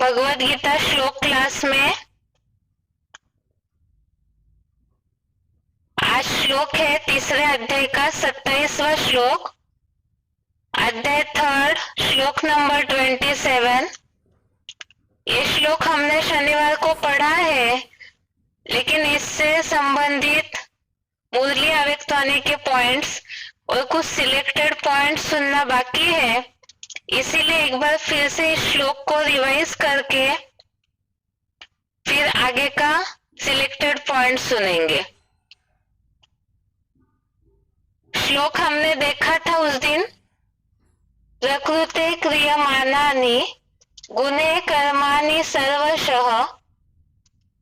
भगवत गीता श्लोक क्लास में। आज श्लोक है तीसरे अध्याय का 27वां श्लोक, अध्याय 3, श्लोक नंबर 27। ये श्लोक हमने शनिवार को पढ़ा है, लेकिन इससे संबंधित मुरली अव्यक्तवाणी के पॉइंट्स और कुछ सिलेक्टेड पॉइंट्स सुनना बाकी है। इसीलिए एक बार फिर से इस श्लोक को रिवाइज करके फिर आगे का सिलेक्टेड पॉइंट सुनेंगे। श्लोक हमने देखा था उस दिन, प्रकृते क्रियमाणानि गुणे कर्माणि सर्वशः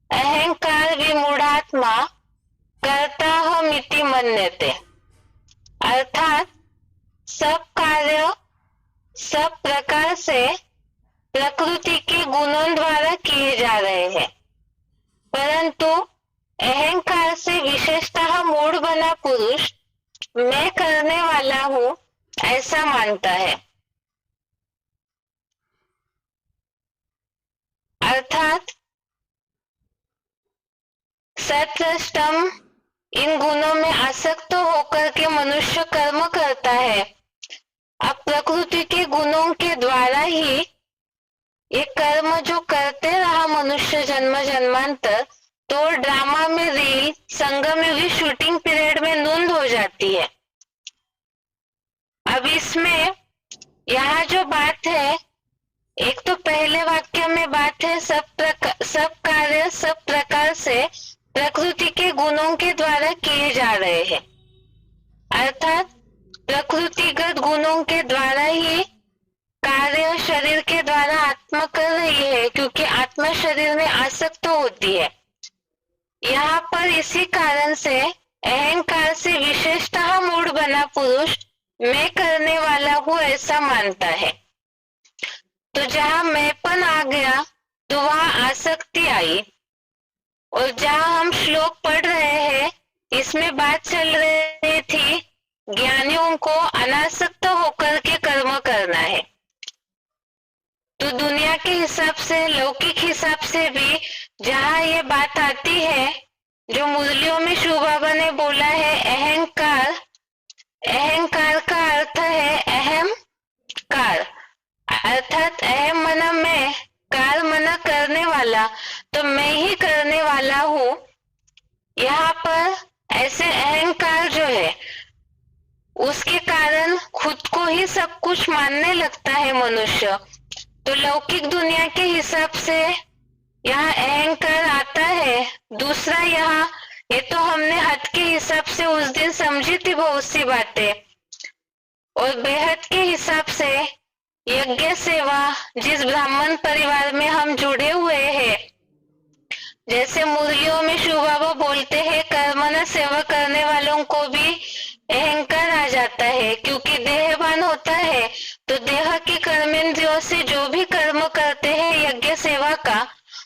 अहंकार विमूढ़ात्मा कर्ताहमिति मन्यते। अर्थात सब कार्य सब प्रकार से प्रकृति के गुणों द्वारा किए जा रहे हैं, परंतु अहंकार से विशेषतः मूढ़ बना पुरुष मैं करने वाला हूँ ऐसा मानता है। अर्थात सत्वष्टम इन गुणों में आसक्त होकर के मनुष्य कर्म करता है। अब प्रकृति के गुणों के द्वारा ही ये कर्म जो करते रहा मनुष्य जन्म जन्मांतर, तो ड्रामा में रील संगम युगी शूटिंग पीरियड में नूंद हो जाती है। अब इसमें यहाँ जो बात है, एक तो पहले वाक्य में बात है सब कार्य सब प्रकार से प्रकृति के गुणों के द्वारा किए जा रहे हैं। अर्थात प्रकृतिगत गुणों के द्वारा ही कार्य शरीर के द्वारा आत्मा कर रही है, क्योंकि आत्मा शरीर में आसक्त होती है। यहाँ पर इसी कारण से अहंकार से विशेषतः मूढ़ बना पुरुष मैं करने वाला हूँ ऐसा मानता है। तो जहाँ मैंपन आ गया तो वहाँ आसक्ति आई। और जहाँ हम श्लोक पढ़ रहे हैं इसमें बात चल रही थी ज्ञानियों को अनासक्त होकर के कर्म करना है। तो दुनिया के हिसाब से लौकिक हिसाब से भी जहाँ ये बात आती है, जो मुरलियों में शिव बाबा ने बोला है अहंकार, अहंकार का अर्थ है अहम कार, अर्थात अहम मना मैं, कार मना करने वाला, तो मैं ही करने वाला हूँ। यहाँ पर ऐसे अहंकार जो है उसके कारण खुद को ही सब कुछ मानने लगता है मनुष्य। तो लौकिक दुनिया के हिसाब से यहाँ अहंकार आता है। दूसरा यहाँ ये तो हमने हद के हिसाब से उस दिन समझी थी बहुत सी बातें, और बेहद के हिसाब से यज्ञ सेवा, जिस ब्राह्मण परिवार में हम जुड़े हुए हैं, जैसे मुरलियों में शिव बाबा बोलते हैं कर्मना सेवा करने वालों को भी अहंकार आ जाता है, क्योंकि देहवान होता है। तो देह के कर्मेंद्रियों से जो भी कर्म करते हैं यज्ञ सेवा का,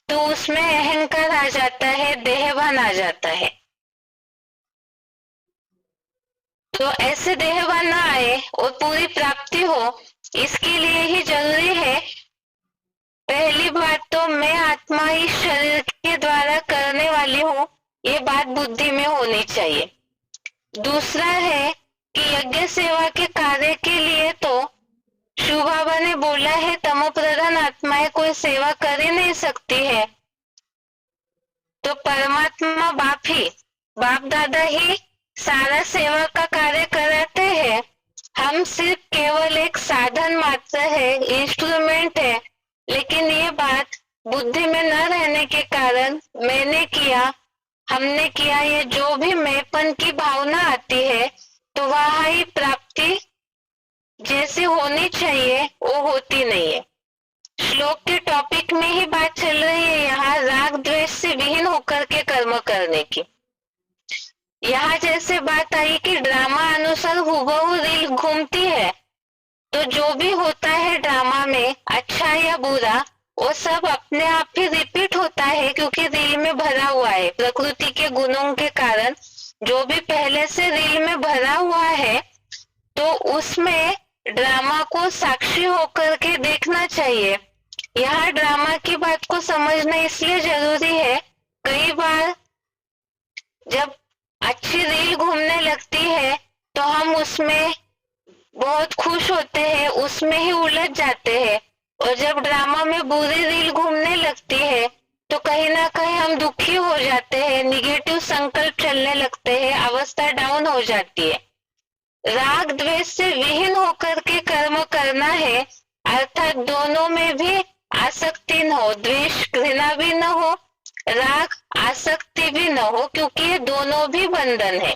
तो उसमें अहंकार आ जाता है, देहवान आ जाता है। तो ऐसे देहवान ना आए और पूरी प्राप्ति हो, इसके लिए ही जरूरी है पहली बात तो मैं आत्मा इस शरीर के द्वारा करने वाली हूँ, ये बात बुद्धि में होनी चाहिए। दूसरा है कि यज्ञ सेवा के कार्य के लिए तो शिव बाबा ने बोला है तमो प्रधान आत्माएं कोई सेवा कर ही नहीं सकती है। तो परमात्मा बाप दादा ही सारा सेवा का कार्य कराते हैं। हम सिर्फ केवल एक साधन मात्र है, इंस्ट्रूमेंट है। लेकिन ये बात बुद्धि में न रहने के कारण मैंने किया, हमने किया, ये जो भी मैंपन की भावना आती है, तो वहाँ ही प्राप्ति जैसी होनी चाहिए वो होती नहीं है। श्लोक के टॉपिक में ही बात चल रही है यहाँ राग द्वेष से विहीन होकर के कर्म करने की। यहाँ जैसे बात आई कि ड्रामा अनुसार हुबहू रील घूमती है, तो जो भी होता है ड्रामा में अच्छा या बुरा वो सब अपने आप ही रिपीट होता है, क्योंकि रील में भरा हुआ है प्रकृति के गुणों के कारण। जो भी पहले से रील में भरा हुआ है तो उसमें ड्रामा को साक्षी होकर के देखना चाहिए। यहाँ ड्रामा की बात को समझना इसलिए जरूरी है, कई बार जब अच्छी रील घूमने लगती है तो हम उसमें बहुत खुश होते हैं, उसमें ही उलझ जाते हैं, और जब ड्रामा में बुरी रील घूमने लगती है तो कहीं ना कहीं हम दुखी हो जाते हैं, निगेटिव संकल्प चलने लगते हैं, अवस्था डाउन हो जाती है। राग द्वेष से विहीन होकर के कर्म करना है, अर्थात दोनों में भी आसक्ति न हो, द्वेष घृणा भी न हो, राग आसक्ति भी न हो, क्योंकि ये दोनों भी बंधन है।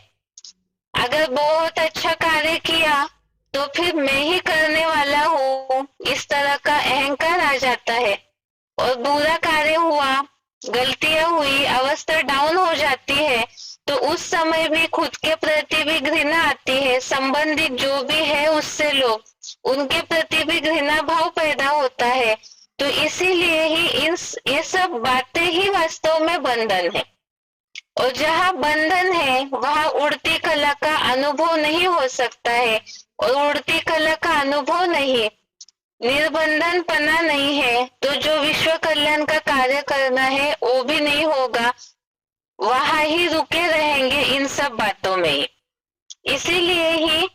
अगर बहुत अच्छा कार्य किया तो फिर मैं ही करने वाला हूँ, इस तरह का अहंकार आ जाता है, और बुरा कार्य हुआ, गलतियां हुई, अवस्था डाउन हो जाती है, तो उस समय भी खुद के प्रति भी घृणा आती है, संबंधित जो भी है उससे लोग, उनके प्रति भी घृणा भाव पैदा होता है। तो इसीलिए ही ये सब बातें ही वास्तव में बंधन है, और जहाँ बंधन है वहाँ उड़ती कला का अनुभव नहीं हो सकता है, और उड़ती कला का अनुभव नहीं, निर्बंधन पना नहीं है, तो जो विश्व कल्याण का कार्य करना है वो भी नहीं होगा, वहां ही रुके रहेंगे इन सब बातों में ही। इसीलिए ही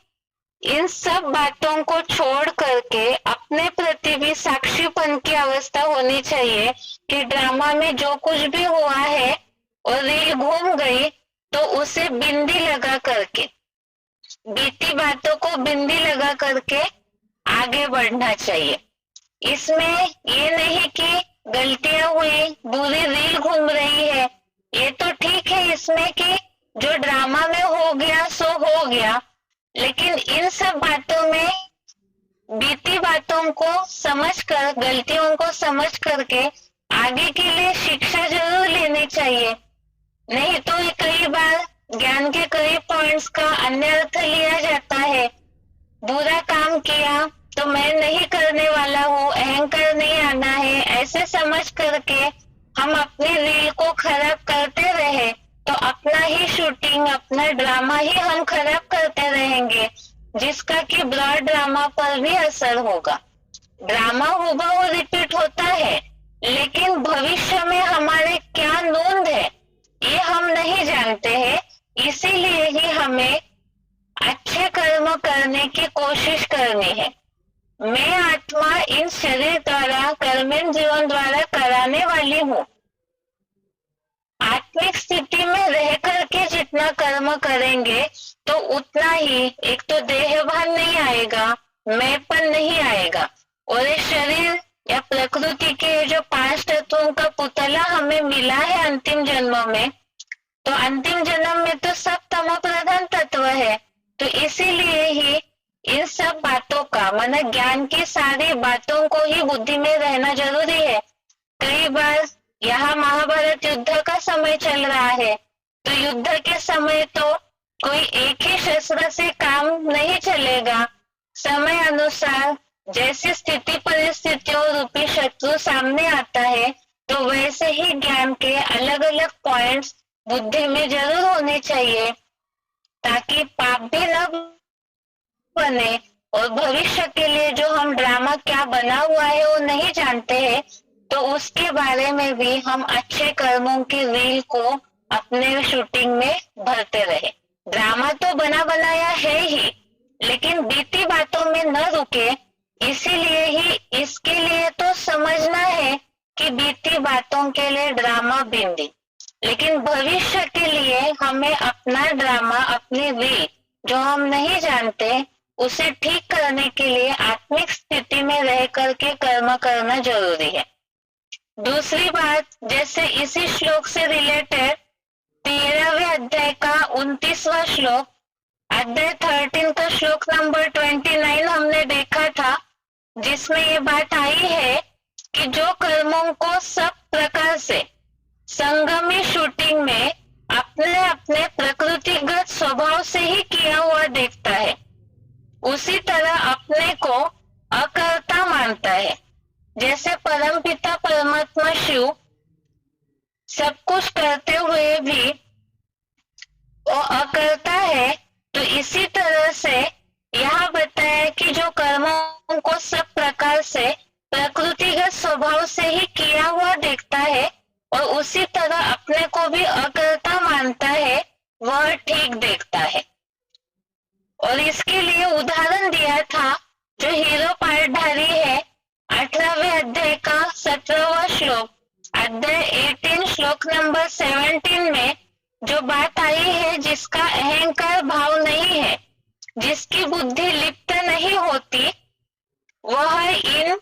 इन सब बातों को छोड़ करके अपने प्रति भी साक्षीपन की अवस्था होनी चाहिए कि ड्रामा में जो कुछ भी हुआ है और रील घूम गई तो उसे बिंदी लगा करके, बीती बातों को बिंदी लगा करके आगे बढ़ना चाहिए। इसमें ये नहीं कि गलतियां हुई, बुरी रील घूम रही है, ये तो ठीक है इसमें कि जो ड्रामा में हो गया सो हो गया, लेकिन इन सब बातों में बीती बातों को समझकर, गलतियों को समझ करके आगे के लिए शिक्षा जरूर लेनी चाहिए। नहीं तो कई बार ज्ञान के कई पॉइंट्स का अन्य अर्थ लिया जाता है। बुरा काम किया तो मैं नहीं करने वाला हूँ, अहंकार नहीं आना है, ऐसे समझ करके हम अपनी रील को खराब करते रहे तो अपना ही शूटिंग, अपना ड्रामा ही हम खराब करते रहेंगे, जिसका कि ब्रॉड ड्रामा पर भी असर होगा। ड्रामा हुबहू रिपीट होता है, लेकिन भविष्य में हमारे क्या नोंद है ये हम नहीं जानते हैं। इसीलिए ही हमें अच्छे कर्म करने की कोशिश करनी है। मैं आत्मा इन शरीर द्वारा, कर्मेंद्र जीवन द्वारा कराने वाली हूँ। आत्मिक स्थिति में रह करके जितना कर्म करेंगे तो उतना ही, एक तो देहभान नहीं आएगा, मैंपन नहीं आएगा, और ये शरीर या प्रकृति के जो 5 तत्वों का पुतला हमें मिला है अंतिम जन्म में, तो अंतिम जन्म में तो सब तमो प्रधान तत्व है। तो इसीलिए ही इन सब बातों का, माना ज्ञान की सारी बातों को ही बुद्धि में रहना जरूरी है। कई बार यहाँ महाभारत युद्ध का समय चल रहा है, तो युद्ध के समय तो कोई एक ही शस्त्र से काम नहीं चलेगा। समय अनुसार जैसी स्थिति परिस्थितियों रूपी शत्रु सामने आता है, तो वैसे ही ज्ञान के अलग अलग पॉइंट्स बुद्धि में जरूर होने चाहिए, ताकि पाप भी न बने, और भविष्य के लिए जो हम ड्रामा क्या बना हुआ है वो नहीं जानते हैं, तो उसके बारे में भी हम अच्छे कर्मों की रील को अपने शूटिंग में भरते रहे। ड्रामा तो बना बनाया है ही, लेकिन बीती बातों में न रुके। इसीलिए ही इसके लिए तो समझना है कि बीती बातों के लिए ड्रामा बिंदी, लेकिन भविष्य के लिए हमें अपना ड्रामा, अपनी रील जो हम नहीं जानते, उसे ठीक करने के लिए आत्मिक स्थिति में रह करके कर्म करना जरूरी है। दूसरी बात, जैसे इसी श्लोक से रिलेटेड 13वें अध्याय का 29वां श्लोक, अध्याय 13 का श्लोक नंबर 29 हमने देखा था, जिसमें ये बात आई है कि जो कर्मों को सब प्रकार से संगमी शूटिंग में अपने अपने प्रकृतिगत स्वभाव से ही किया हुआ देखता है, उसी तरह अपने को अकर्ता मानता है। जैसे परमपिता परमात्मा शिव सब कुछ करते हुए भी वो अकर्ता है, तो इसी तरह से यहाँ बताया कि जो कर्मों को सब प्रकार से प्रकृतिगत स्वभाव से ही किया हुआ देखता है और उसी तरह अपने को भी अकर्ता मानता है, वह ठीक देखता है। और इसके लिए उदाहरण दिया था जो हीरो पाठधारी है, 18वें अध्याय का 17वां श्लोक, अध्याय 18 श्लोक नंबर 17 में जो बात आई है, जिसका अहंकार भाव नहीं है, जिसकी बुद्धि लिप्त नहीं होती, वह इन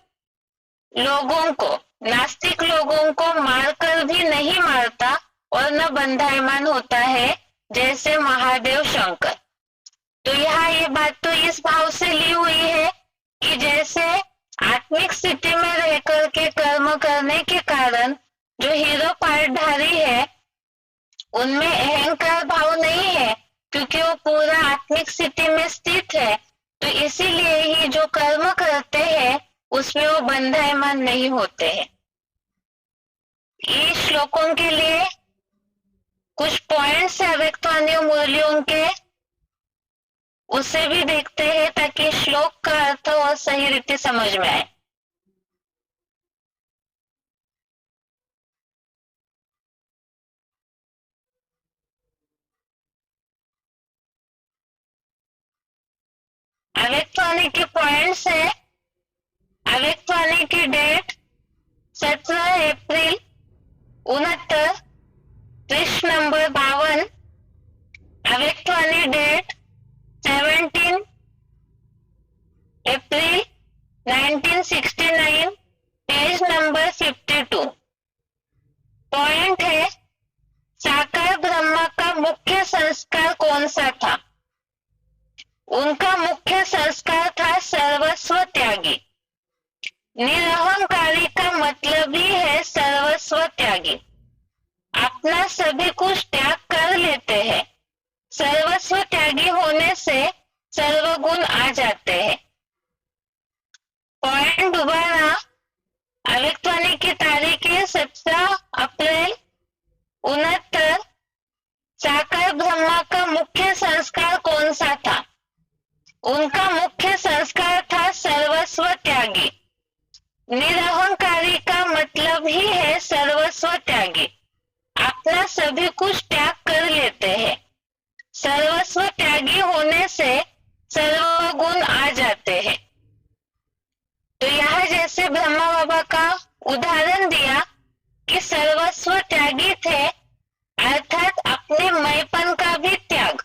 लोगों को, नास्तिक लोगों को मारकर भी नहीं मारता और न बंधायमान होता है जैसे महादेव शंकर। तो यहाँ ये बात तो इस भाव से ली हुई है कि जैसे आत्मिक स्थिति में रह करके कर्म करने के कारण जो हीरो पाठधारी है उनमें अहंकार भाव नहीं है, क्योंकि वो पूरा आत्मिक स्थिति में स्थित है। तो इसीलिए ही जो कर्म करते हैं उसमें वो बंधायमान नहीं होते हैं। ये श्लोकों के लिए कुछ पॉइंट्स है अव्यक्तवाणी मुरलियों के, उसे भी देखते हैं ताकि श्लोक का अर्थ और सही रीति समझ में आए। अव्यक्तवाणी के पॉइंट्स है, अव्यक्तवाणी की डेट 17 अप्रैल 69, पृष्ठ नंबर 52। अव्यक्तवाणी डेट 17 अप्रैल 1969, पेज नंबर 52। पॉइंट है, साकार ब्रह्मा का मुख्य संस्कार कौन सा था? उनका मुख्य संस्कार था सर्वस्व त्यागी। निरहंकारी का मतलब ही है सर्वस्व त्यागी, अपना सभी कुछ त्याग कर लेते हैं। सर्वस्व त्यागी होने से सर्वगुण आ जाते हैं। पॉइंट दोबारा, अव्यक्तवाणी की तारीख है 17 अप्रैल 69, साकार ब्रह्मा का मुख्य संस्कार कौन सा था? उनका मुख्य संस्कार था सर्वस्व त्यागी। निरहंकारी का मतलब ही है सर्वस्व त्यागी, अपना सभी कुछ त्याग कर लेते हैं। सर्वस्व त्यागी होने से सर्वगुण आ जाते हैं। तो यहाँ जैसे ब्रह्मा बाबा का उदाहरण दिया कि सर्वस्व त्यागी थे, अर्थात अपने मैपन का भी त्याग।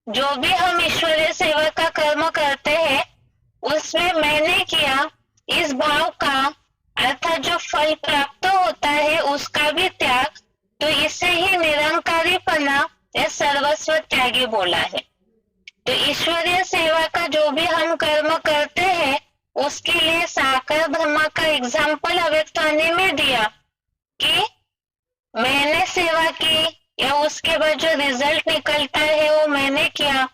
जो भी हम ईश्वरीय सेवा का कर्म करते हैं उसमें मैंने किया इस भाव का, अर्थात जो फल प्राप्त होता है उसका भी त्याग। तो इसे ही निरंकारीपना या सर्वस्व त्यागी बोला है। तो ईश्वरीय सेवा का जो भी हम कर्म करते हैं उसके लिए साकार ब्रह्मा का एग्जाम्पल अव्यक्तवाणी में दिया कि मैंने सेवा की या उसके बाद जो रिजल्ट निकलता है वो मैंने किया।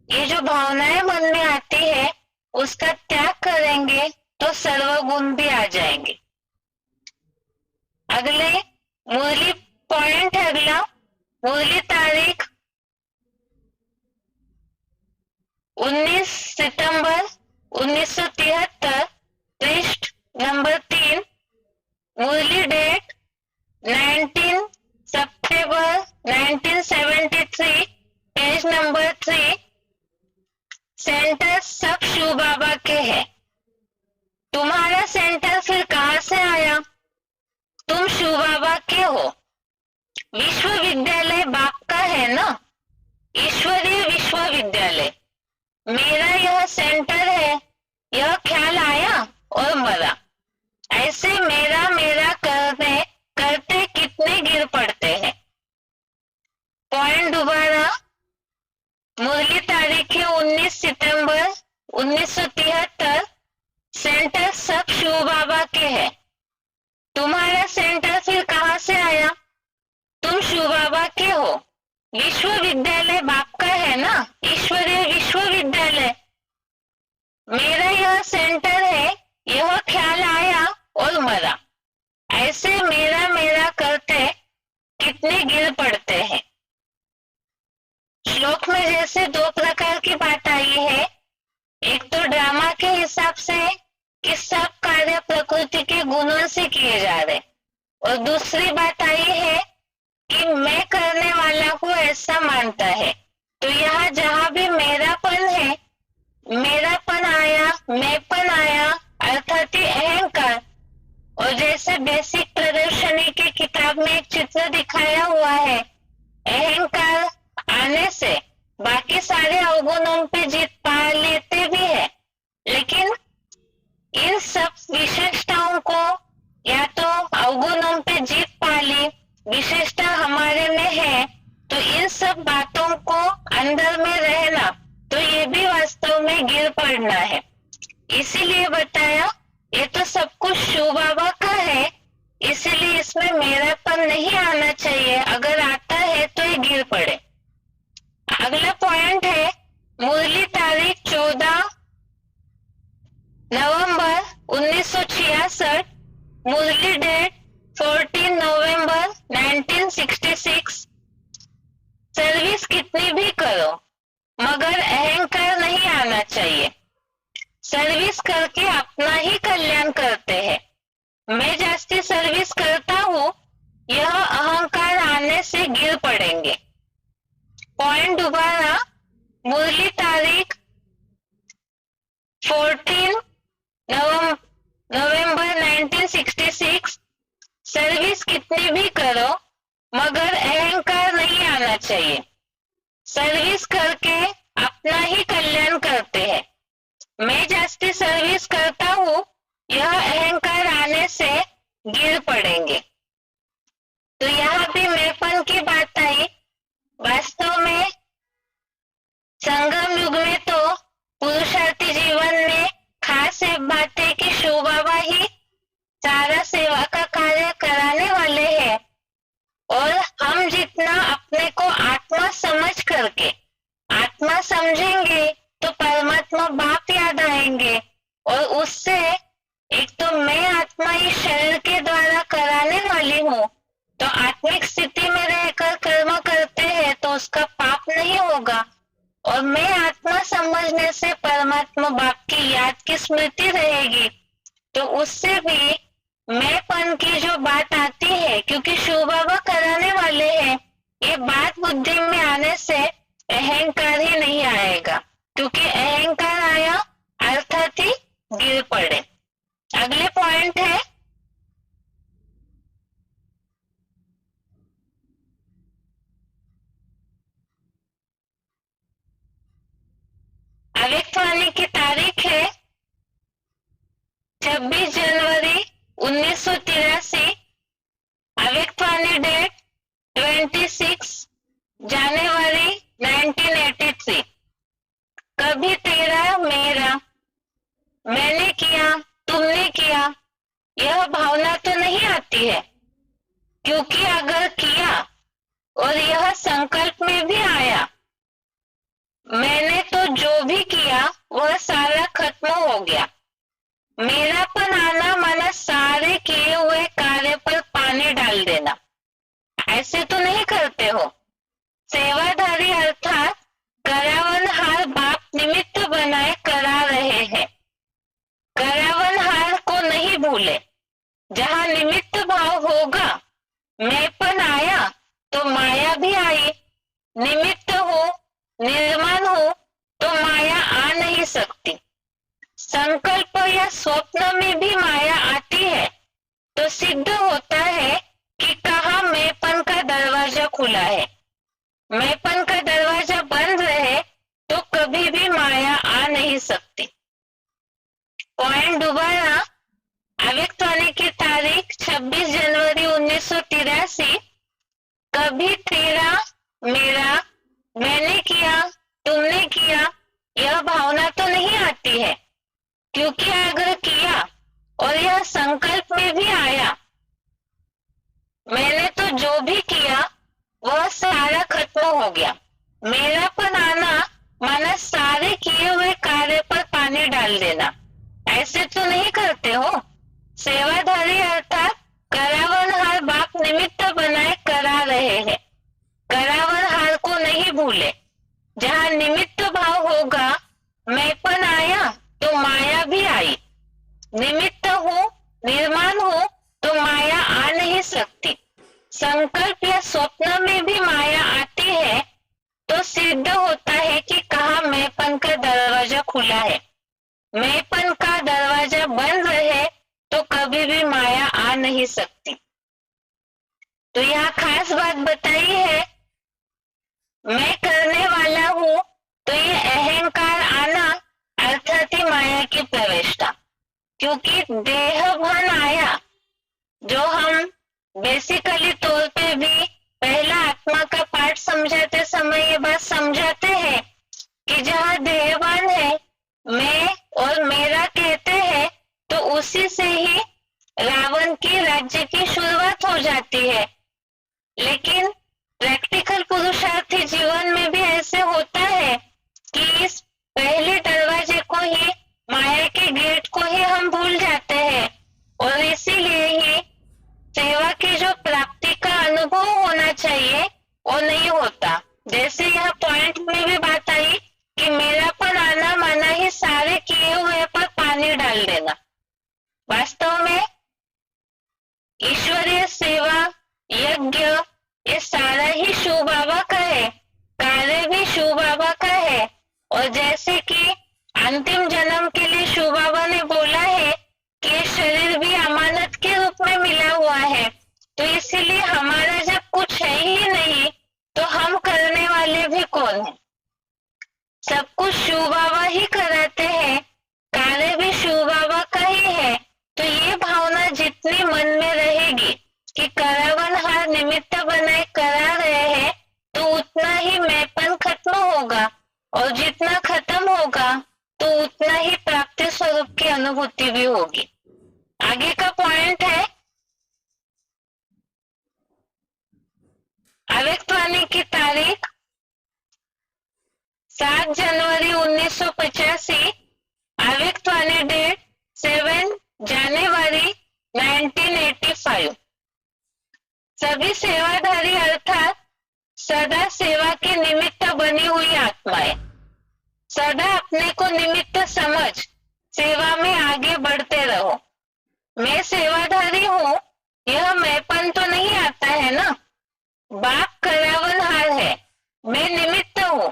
ये जो भावनाएं मन में आती है उसका त्याग करेंगे तो सर्वगुण भी आ जाएंगे। अगले मुरली पॉइंट है, अगला मुरली तारीख 19 सितंबर 1973, पृष्ठ नंबर 3। मुरली डेट 19 सितंबर 1973, पेज नंबर 3। सेंटर सब शिव बाबा के है। तुम्हारा सेंटर फिर कहां से आया? तुम शिव बाबा के हो। विश्वविद्यालय बाप का है ना, ईश्वरीय विश्वविद्यालय। मेरा यह सेंटर है, यह ख्याल आया और मरा। ऐसे मेरा मेरा करने करते कितने गिर पड़ते हैं। पॉइंट दोबारा, मुरली तारीख है 19 सितंबर 1973, सेंटर सब शिव बाबा के है। तुम्हारा सेंटर फिर कहां से आया? तुम शिव बाबा के हो। विश्वविद्यालय बाप का है ना, ईश्वरीय विश्वविद्यालय। मेरा यह सेंटर है, यह ख्याल आया और मरा। ऐसे मेरा मेरा करते कितने गिर पड़ते हैं। श्लोक में जैसे दो प्रकार की बात आई है, एक तो ड्रामा के हिसाब से कि सब कार्य प्रकृति के गुणों से किए जा रहे। और दूसरी बात आई है कि मैं करने वाला हूँ ऐसा मानता है। तो यहाँ जहाँ भी मेरापन है, मेरापन आया, मैंपन आया, अर्थात अहंकार। और जैसे बेसिक प्रदर्शनी की किताब में एक चित्र दिखाया हुआ है, अहंकार आने से बाकी सारे अवगुणों पे जीत पा लेते भी है, लेकिन इन सब विशेषताओं को या तो अवगुणों पे जीत पा ली, विशेषता हमारे में है, तो इन सब बातों को अंदर में रहना, तो ये भी वास्तव में गिर पड़ना है। इसीलिए बताया ये तो सब कुछ शिव बाबा का है, इसीलिए इसमें मेरापन नहीं आना चाहिए। अगर आता है तो ये गिर पड़े। अगला पॉइंट है मुरली तारीख 14 नवंबर 1966, मुरली डेट 14 नवंबर 1966। सर्विस कितनी भी करो मगर अहंकार नहीं आना चाहिए। सर्विस करके अपना ही कल्याण करते हैं। मैं जास्ती सर्विस करता हूँ, यह अहंकार आने से गिर पड़ेंगे। पॉइंट दोबारा, मुरली तारीख 14 नवंबर 1966। सर्विस कितनी भी करो मगर अहंकार नहीं आना चाहिए। सर्विस करके अपना ही कल्याण करते हैं। मैं जास्ती सर्विस करता हूँ, यह अहंकार आने से गिर पड़ेंगे। तो यहाँ भी मैंपन की बात आई। वास्तव में संगम युग में तो पुरुषार्थी जीवन में खास एक बात है कि शिव बाबा ही सारा सेवा का कार्य कराने वाले हैं। और हम जितना अपने को आत्मा समझ करके आत्मा समझेंगे तो परमात्मा बाप याद आएंगे, और उससे एक तो मैं आत्मा इस शरीर के द्वारा कराने वाली हूँ, तो आत्मिक स्थिति में रहकर कर्म करते हैं तो उसका पाप नहीं होगा। और मैं आत्मा समझने से परमात्मा बाप की याद की स्मृति रहेगी, तो उससे भी मैंपन की जो बात आती है, क्योंकि शिव बाबा कराने वाले हैं, ये बात बुद्धि में आने से अहंकार ही नहीं आएगा, क्योंकि अहंकार आया अर्थात ही गिर पड़े। अगले पॉइंट है अव्यक्तवाणी की तारीख है 26 जनवरी 1983। अव्यक्तवाणी डेट 26 जनवरी 1983। कभी तेरा मेरा, मैंने किया तुमने किया, यह भावना तो नहीं आती है, क्योंकि अगर किया और यह संकल्प में भी आया, मैंने तो जो भी किया वह सारा खत्म हो गया। मेरापन आना माना सारे किए हुए कार्य पर पानी डाल देना, ऐसे तो नहीं करते हो। सेवाधारी अर्थात करावनहार बाप निमित्त बनाए करा रहे हैं। करावनहार को नहीं भूले। जहाँ निमित्त भाव होगा, मैंपन आया तो माया भी आई। निमित्त हो, निर्माण हो तो माया आ नहीं सकती। संकल्प या स्वप्न में भी माया आती है तो सिद्ध होता है कि कहाँ मैंपन का दरवाजा खुला है। मैंपन का दरवाजा बंद रहे तो कभी भी माया आ नहीं सकती। पॉइंट दोबारा, अव्यक्तवाणी की तारीख 26 जनवरी 1983। कभी तेरा मेरा, मैंने किया तुमने किया, यह भावना तो नहीं आती है, क्योंकि अगर किया और यह संकल्प में भी आया, मैंने तो जो भी किया वह सारा खत्म हो गया। मेरापन आना माना सारे किए हुए कार्य पर पानी डाल देना, ऐसे तो नहीं करते हो। सेवाधारी अर्थात करावनहार बाप निमित्त बनाए करा रहे हैं। करावनहार को नहीं भूले। जहाँ निमित्त भाव होगा, मैंपन आया तो माया भी आई। निमित्त हो, संकल्प या स्वप्न में भी माया आती है तो सिद्ध होता है कि कहाँ मैंपन का दरवाजा खुला है। मैंपन का दरवाजा बंद रहे तो कभी भी माया आ नहीं सकती। तो यहाँ खास बात बताई है, मैं करने वाला हूँ, तो ये अहंकार आना अर्थात ही माया की प्रवेशता। क्योंकि देह भान आया, जो हम बेसिकली तौर पे भी पहला आत्मा का पाठ समझाते समय ये बात समझाते हैं कि जहाँ देहवान है, मैं और मेरा कहते हैं, तो उसी से ही रावण की राज्य की शुरुआत हो जाती है। लेकिन प्रैक्टिकल पुरुषार्थी जीवन में भी ऐसे होता है कि इस पहले दरवाजे को ही, माया के गेट को ही हम भूल जाते हैं और इसीलिए ही सेवा की जो प्राप्ति का अनुभव होना चाहिए वो नहीं होता। जैसे यह पॉइंट में भी बात आई कि मेरापन आना माना ही सारे किए हुए पर पानी डाल देना। वास्तव में ईश्वरीय सेवा, यज्ञ, ये सारा ही शिव बाबा का है, कार्य भी शिव बाबा का है। और जैसे कि अंतिम जन्म के लिए शिव बाबा ने बोला है कि शरीर भी अमानत के रूप में मिला हुआ है, तो इसीलिए हमारा जब कुछ है ही नहीं तो हम करने वाले भी कौन है? सब कुछ शिव बाबा ही कराते हैं, कार्य भी शिव बाबा का ही है। तो ये भावना जितनी मन में रहेगी कि करावन हर निमित्त बनाए करा रहे हैं, तो उतना ही मैंपन खत्म होगा और जितना खत्म होगा तो उतना ही प्राप्ति स्वरूप की अनुभूति भी होगी। आगे का पॉइंट है, अव्यक्तवाणी की तारीख 7 जनवरी 1985, अव्यक्तवाणी डेट 7 जनवरी 1985। सभी सेवाधारी अर्थात सदा सेवा के निमित्त बनी हुई आत्माएं सदा अपने को निमित्त समझ सेवा में आगे बढ़ते रहो। मैं सेवाधारी हूँ, यह मैंपन तो नहीं आता है ना। बाप करावनहार है, मैं निमित्त हूँ,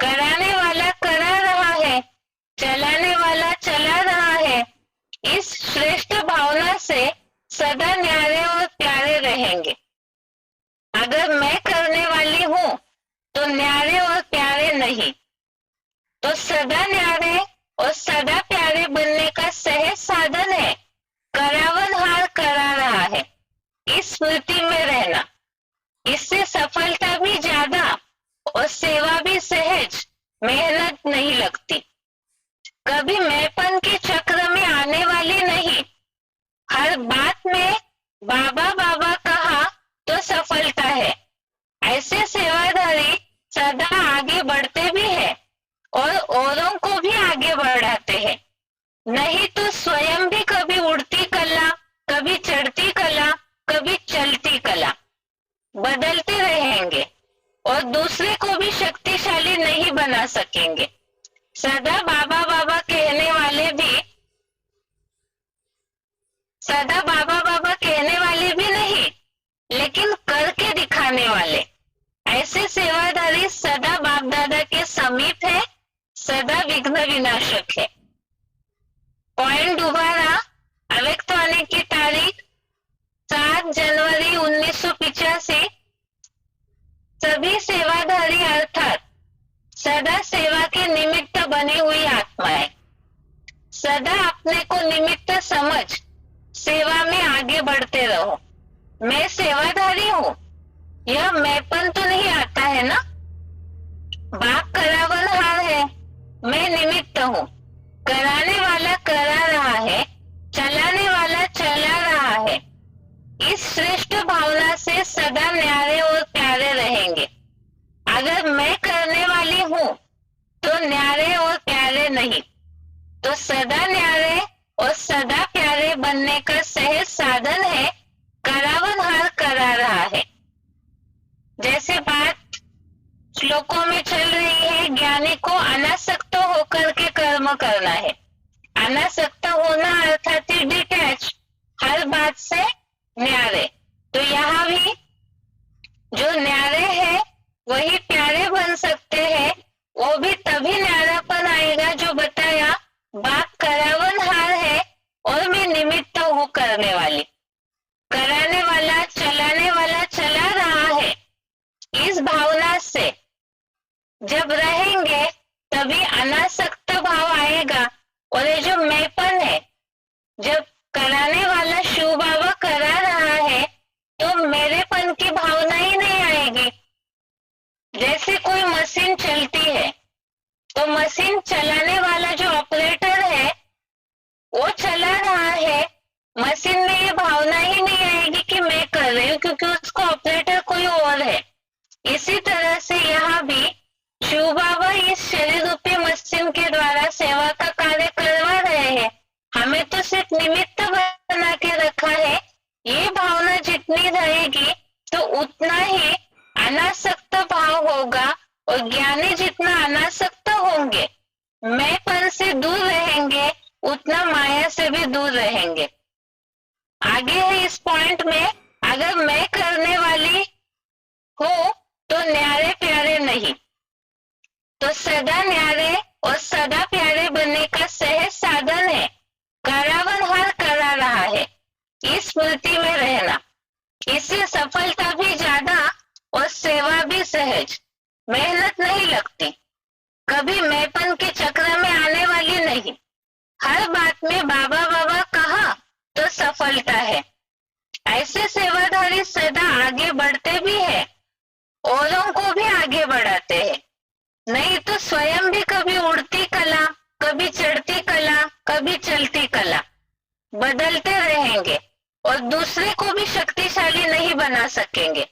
कराने वाला करा रहा है, चलाने वाला चला रहा है। इस श्रेष्ठ भावना से सदा न्यारे और प्यारे रहेंगे। अगर मैं करने वाली हूँ तो न्यारे और प्यारे नहीं, तो सदा न्यारे और सदा प्यारे बनने का सहज साधन है करावनहार करा रहा है, इस स्मृति में रहना। इससे सफलता भी ज्यादा और सेवा भी सहज, मेहनत नहीं लगती। कभी मैंपन के चक्र में आने वाली नहीं। हर बात में बाबा बाबा कहा तो सफलता है। ऐसे सेवाधारी सदा आगे बढ़ते भी हैं और औरों को भी आगे बढ़ाते हैं। नहीं तो स्वयं भी कभी उड़ती कला, कभी चढ़ती कला, कभी चलती कला बदलते रहेंगे और दूसरे को भी शक्तिशाली नहीं बना सकेंगे। सदा बाबा बाबा कहने वाले भी, सदा बाबा बाबा कहने वाले भी नहीं, लेकिन करके दिखाने वाले ऐसे सेवाधारी सदा बाप दादा के समीप है, सदा विघ्न विनाशक है। पॉइंट दोबारा, अव्यक्तवाणी की तारीख 7 जनवरी 1985। सभी सेवाधारी अर्थात सदा सेवा के निमित्त बनी हुई आत्माएं सदा अपने को निमित्त समझ सेवा में आगे बढ़ते रहो। मैं सेवाधारी हूँ, यह मैंपन तो नहीं आता है ना। बाप करावनहार है, मैं निमित्त हूँ, कराने वाला करा रहा है, चलाने वाला चला रहा है। इस श्रेष्ठ भावना से सदा न्यारे और प्यारे रहेंगे। अगर मैं करने वाली हूँ तो न्यारे और प्यारे नहीं, तो सदा न्यारे और सदा प्यारे बनने का सहज साधन है करावनहार करा रहा है। जैसे बात श्लोकों में चल रही है, ज्ञानी को अनासक्त होकर के कर्म करना है। अनासक्त होना अर्थात डिटैच, हर बात से न्यारे। तो यहाँ भी जो न्यारे हैं वही प्यारे बन सकते हैं। वो भी तभी न्यारापन आएगा जो बताया बाप करावनहार है और मैं निमित्त हूँ करने वाली। कराने वाला चलाने वाला चला रहा है। इस भावना से जब रहेंगे तभी अनासक्त भाव आएगा। और ये जो मैंपन है, जब कराने वाला शिव बाबा करा रहा है तो मेरेपन की भावना ही नहीं आएगी। जैसे कोई मशीन चलती है तो मशीन चलाने वाला जो ऑपरेटर है वो चला रहा है, मशीन में ये भावना ही नहीं आएगी कि मैं कर रही हूँ, क्योंकि उसको ऑपरेटर कोई और है। इसी तरह से यहाँ भी शिव बाबा इस शरीर रूपी मशीन के द्वारा सेवा का कार्य करवा रहे हैं। हमें तो सिर्फ निमित्त बना के रखा है। ये भावना जितनी रहेगी तो उतना ही अनासक्त भाव होगा, और ज्ञानी जितना अनासक्त होंगे, मैंपन से दूर रहेंगे, उतना माया से भी दूर रहेंगे। आगे है इस पॉइंट में, अगर मैं करने वाली हूँ तो न्यारे प्यारे नहीं, तो सदा न्यारे और सदा प्यारे बनने का सहज साधन है करावनहार करा रहा है। इस स्मृति में रहना, इससे सफलता भी ज्यादा और सेवा भी सहज। मेहनत नहीं लगती, कभी मैंपन के चक्र में आने वाली नहीं। हर बात में बाबा बाबा कहा तो सफलता है। ऐसे सेवाधारी सदा आगे बढ़ते भी है, औरों को भी आगे बढ़ाते हैं। नहीं तो स्वयं भी कभी उड़ती कला, कभी चढ़ती कला, कभी चलती कला बदलते रहेंगे और दूसरे को भी शक्तिशाली नहीं बना सकेंगे।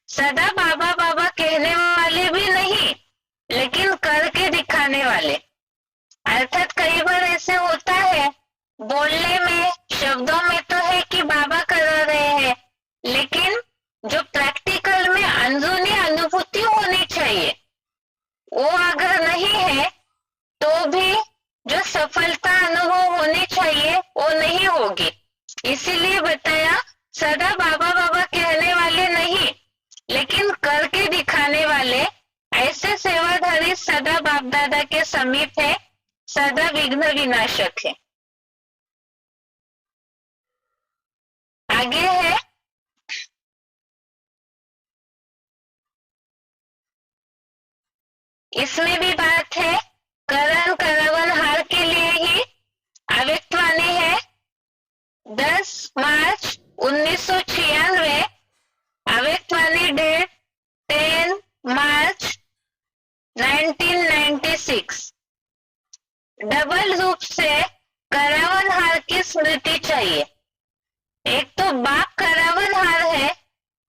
सदा बाबा बाबा कहने वाले भी नहीं, लेकिन करके दिखाने वाले। अर्थात कई बार ऐसे होता है, बोलने में शब्दों में तो है कि बाबा करा रहे हैं, लेकिन जो प्रैक्टिकल में अंदरूनी अनुभूति होनी चाहिए वो अगर नहीं है तो भी जो सफलता अनुभव होनी चाहिए वो नहीं होगी। इसीलिए बताया सदा बाबा बाबा कहने वाले नहीं, लेकिन करके दिखाने वाले। ऐसे सेवाधारी सदा बाप दादा के समीप है, सदा विघ्न विनाशक है। आगे है इसमें भी बात है, करण करावनहार के लिए ही अव्यक्तवाणी है। 10 मार्च 1996, अव्यक्तवाणी डेट 10 मार्च 1996। डबल रूप से करावनहार की स्मृति चाहिए। एक तो बाप करावनहार है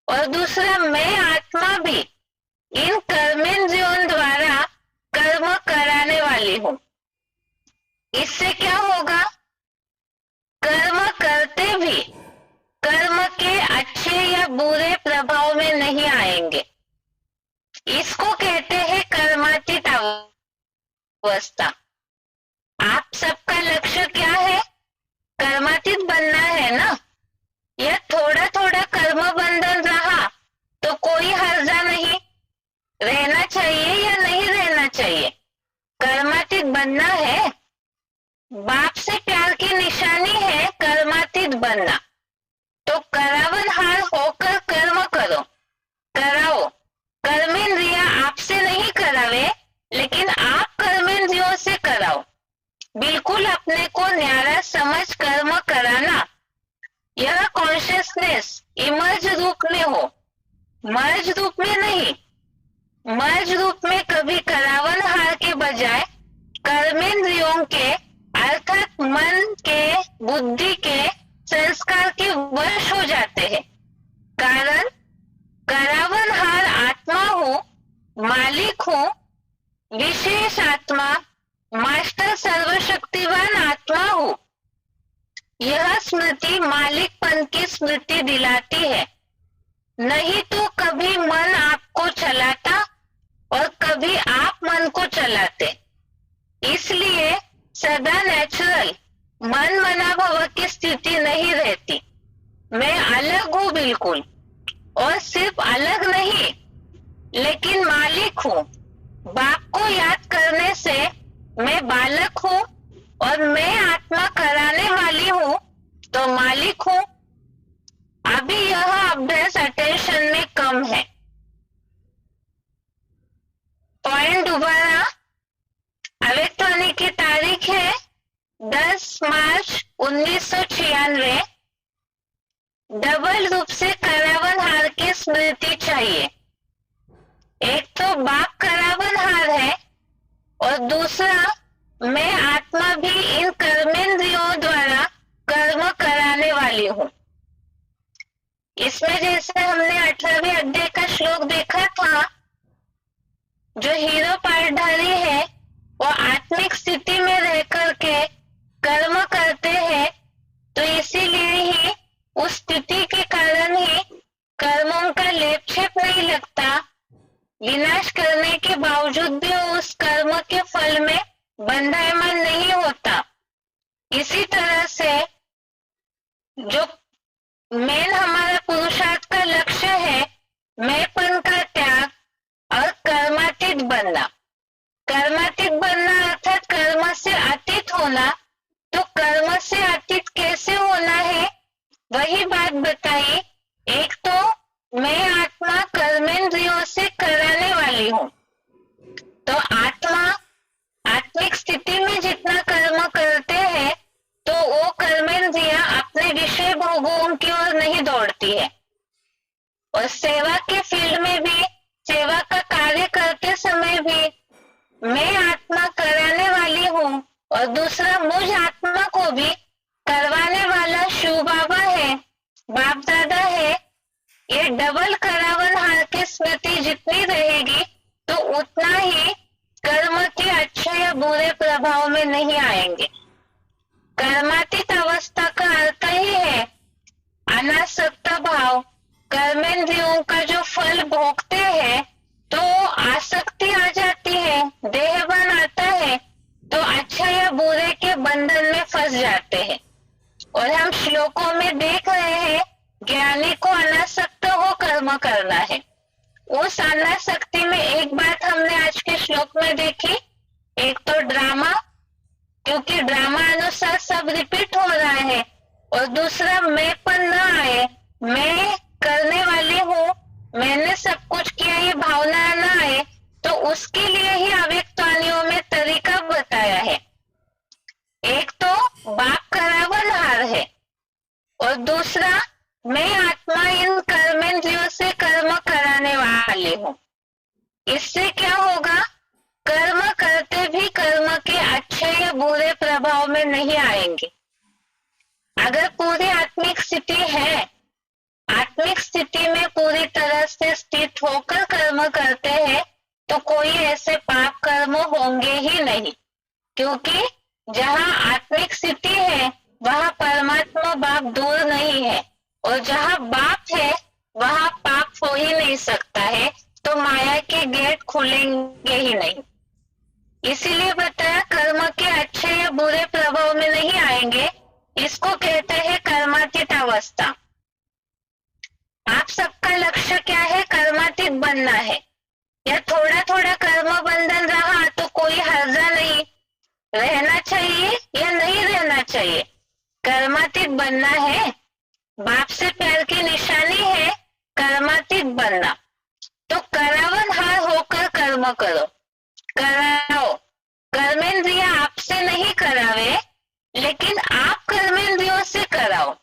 और दूसरा मैं आत्मा भी इन कर्मेंद्रियों द्वारा कर्म कराने वाली हूँ। इससे क्या होगा? कर्म करते भी कर्म के अच्छे या बुरे प्रभाव में नहीं आएंगे। इसको कहते हैं कर्मातीत अवस्था। आप सबका लक्ष्य क्या है? कर्मातीत बनना है ना? यह थोड़ा थोड़ा कर्म बंधन रहा तो कोई हर्जा नहीं, रहना चाहिए या नहीं रहना चाहिए, कर्मातीत बनना है। बाप से प्यार की निशानी है कर्मातीत बनना। तो करावनहार होकर कर्म करो, कराओ। कर्मेंद्रिया आपसे नहीं करावे, लेकिन आप कर्मेंद्रियों से कराओ। बिल्कुल अपने को न्यारा समझ कर्म कराना। यह कॉन्शियसनेस इमर्ज रूप में हो, मर्ज रूप में नहीं। मर्ज रूप में कभी करावनहार के बजाय कर्मेंद्रियों के अर्थात मन के, बुद्धि के, संस्कार के वश हो जाते हैं। कारण करावनहार आत्मा हूँ, मालिक हूँ, विशेष आत्मा, मास्टर सर्वशक्तिवान आत्मा हूँ। यह स्मृति मालिकपन की स्मृति दिलाती है। नहीं तो कभी मन आपको चलाता और कभी आप मन को चलाते। इसलिए सदा नेचुरल मन मना भव की स्थिति नहीं रहती। मैं अलग हूँ बिल्कुल। और सिर्फ अलग नहीं लेकिन मालिक हूँ। बाप को याद करने से मैं बालक हूँ और मैं आत्मा कराने वाली हूँ तो मालिक हूँ। अभी यह अभ्यास अटेंशन में कम है। पॉइंट दोबारा, अव्यक्त होने की तारीख है 10 मार्च 1996। डबल रूप से करावनहार की स्मृति चाहिए। एक तो बाप करावनहार है और दूसरा मैं आत्मा भी इन कर्मेंद्रियों द्वारा कर्म कराने वाली हूँ। इसमें जैसे हमने 18वें अध्याय का श्लोक देखा था, जो हीरो पाठधारी है वो आत्मिक स्थिति में रह करके कर्म करते हैं, तो इसीलिए ही उस स्थिति के कारण ही कर्मों का लेपछेप नहीं लगता। विनाश करने के बावजूद भी उस कर्म के फल में बंधायमान नहीं होता। इसी तरह से जो मेन हमारा पुरुषार्थ का लक्ष्य है, मैंपन का त्याग और कर्मातीत बनना। कर्मातीत बनना अर्थात कर्म से अतीत होना। तो कर्म से अतीत कैसे होना है, वही बात बताई। एक तो मैं आत्मा कर्मेंद्रियों से कराने वाली हूँ, तो आत्मा आत्मिक स्थिति में जितना कर्म करते हैं तो वो कर्मेंद्रियां अपने विषय भोगों की ओर नहीं दौड़ती है। और सेवा के फील्ड में भी, सेवा का कार्य करते समय भी मैं आत्मा कराने वाली हूँ और दूसरा मुझ आत्मा को भी करवाने वाला शिव बाबा है, बाप दादा है। ये डबल करावनहार की स्मृति जितनी रहेगी तो उतना ही कर्म के अच्छे या बुरे प्रभाव में नहीं आएंगे। कर्मातीत अवस्था का अर्थ ही है अनासक्त भाव। कर्मेंद्रियों का जो फल भोगते हैं तो आसक्ति आ जाती है, देहबन आता है, तो अच्छा या बुरे के बंधन में फंस जाते हैं। और हम श्लोकों में देख रहे हैं ज्ञानी को अनासक्त हो कर्म करना है। उस अनासक्ति में एक बात हमने आज के श्लोक में देखी, एक तो ड्रामा, क्योंकि ड्रामा अनुसार सब रिपीट हो रहा है, और दूसरा मैंपन न आए, मैं करने वाली हूँ, मैंने सब कुछ किया, ये भावना न आए, तो उसके लिए ही अव्यक्तवाणियों में तरीका बताया है। एक तो बाप करावनहार है और दूसरा मैं आत्मा इन कर्मेंद्रियों से कर्म कराने वाली हूँ। इससे क्या होगा, कर्म करते भी कर्म के अच्छे या बुरे प्रभाव में नहीं आएंगे। अगर पूरी आत्मिक स्थिति है, आत्मिक स्थिति में पूरी तरह से स्थित होकर कर्म करते हैं, तो कोई ऐसे पाप कर्म होंगे ही नहीं, क्योंकि जहाँ आत्मिक स्थिति है वहाँ परमात्मा बाप दूर नहीं है, और जहाँ बाप है वहाँ पाप हो ही नहीं सकता है, तो माया के गेट खुलेंगे ही नहीं। इसीलिए बताया कर्म के अच्छे या बुरे प्रभाव में नहीं आएंगे। इसको कहते हैं कर्मातीत अवस्था। आप सबका लक्ष्य क्या है, कर्मातीत बनना है। या थोड़ा थोड़ा कर्म बंधन रहा तो कोई हर्जा नहीं, रहना चाहिए या नहीं रहना चाहिए, कर्मातीत बनना है। बाप से प्यार की निशानी है कर्मातीत बनना। तो करावनहार होकर कर्म करो, कराओ। कर्मेंद्रियां आपसे नहीं करावे, लेकिन आप कर्मेंद्रियों से कराओ।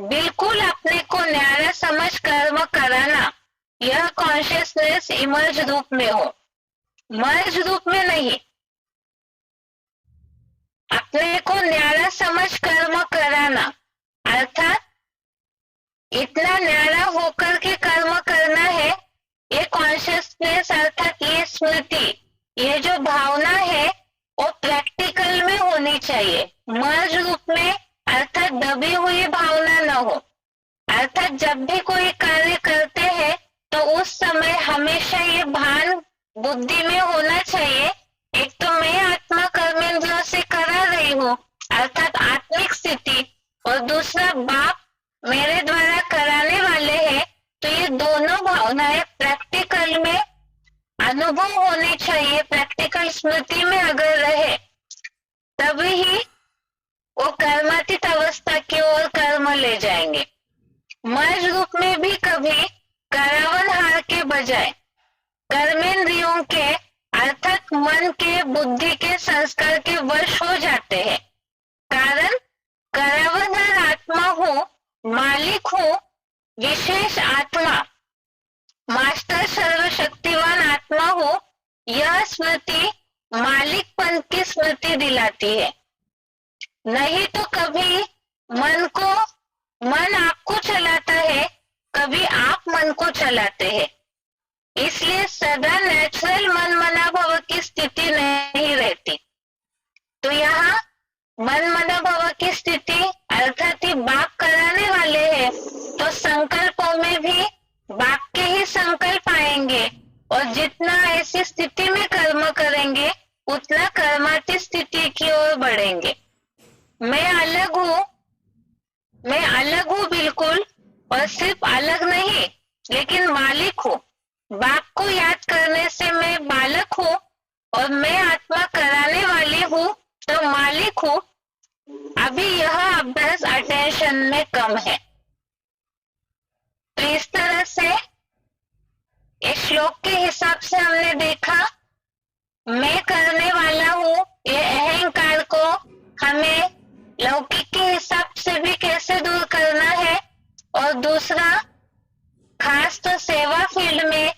बिल्कुल अपने को न्यारा समझ कर्म कराना, यह कॉन्शियसनेस इमर्ज रूप में हो, मर्ज रूप में नहीं। अपने को न्यारा समझ कर्म कराना अर्थात इतना न्यारा होकर के कर्म करना है। ये कॉन्शियसनेस अर्थात ये स्मृति, ये जो भावना है वो प्रैक्टिकल में होनी चाहिए, मर्ज रूप में, अर्थात दबी हुई भावना न हो। अर्थात जब भी कोई कार्य करते हैं तो उस समय हमेशा ये भान बुद्धि में होना चाहिए, एक तो मैं आत्मा कर्मेंद्रियों से करा रही हूँ अर्थात आत्मिक स्थिति, और दूसरा बाप मेरे द्वारा कराने वाले हैं, तो ये दोनों भावनाएं प्रैक्टिकल में अनुभव होनी चाहिए, प्रैक्टिकल स्मृति में अगर रहे तभी ही वो कर्मातीत अवस्था की ओर कर्म ले जाएंगे। मर्ज रूप में भी कभी करावन हार के बजाय कर्मेंद्रियों के अर्थात मन के, बुद्धि के, संस्कार के वश हो जाते हैं। कारण करावनहार आत्मा हूँ, मालिक हूँ, विशेष आत्मा, मास्टर सर्वशक्तिवान आत्मा हूँ, यह स्मृति मालिकपन की स्मृति दिलाती है। नहीं तो कभी मन आपको चलाता है, कभी आप मन को चलाते हैं। इसलिए सदा नेचुरल मन मना भव की स्थिति नहीं रहती। तो यहाँ मन मना भव की स्थिति अर्थात ही बाप कराने वाले हैं, तो संकल्पों में भी बाप के ही संकल्प आएंगे और जितना ऐसी स्थिति में कर्म करेंगे उतना कर्मातीत स्थिति की ओर बढ़ेंगे। मैं अलग हूँ बिल्कुल, और सिर्फ अलग नहीं लेकिन मालिक हूँ। बाप को याद करने से मैं बालक हूँ और मैं आत्मा कराने वाली हूँ, तो मालिक हूँ। अभी यह अभ्यास अटेंशन में कम है। तो इस तरह से इस श्लोक के हिसाब से हमने देखा मैं करने वाला हूँ, ये अहंकार को हमें लौकिक के हिसाब से भी कैसे दूर करना है, और दूसरा खास तो सेवा फील्ड में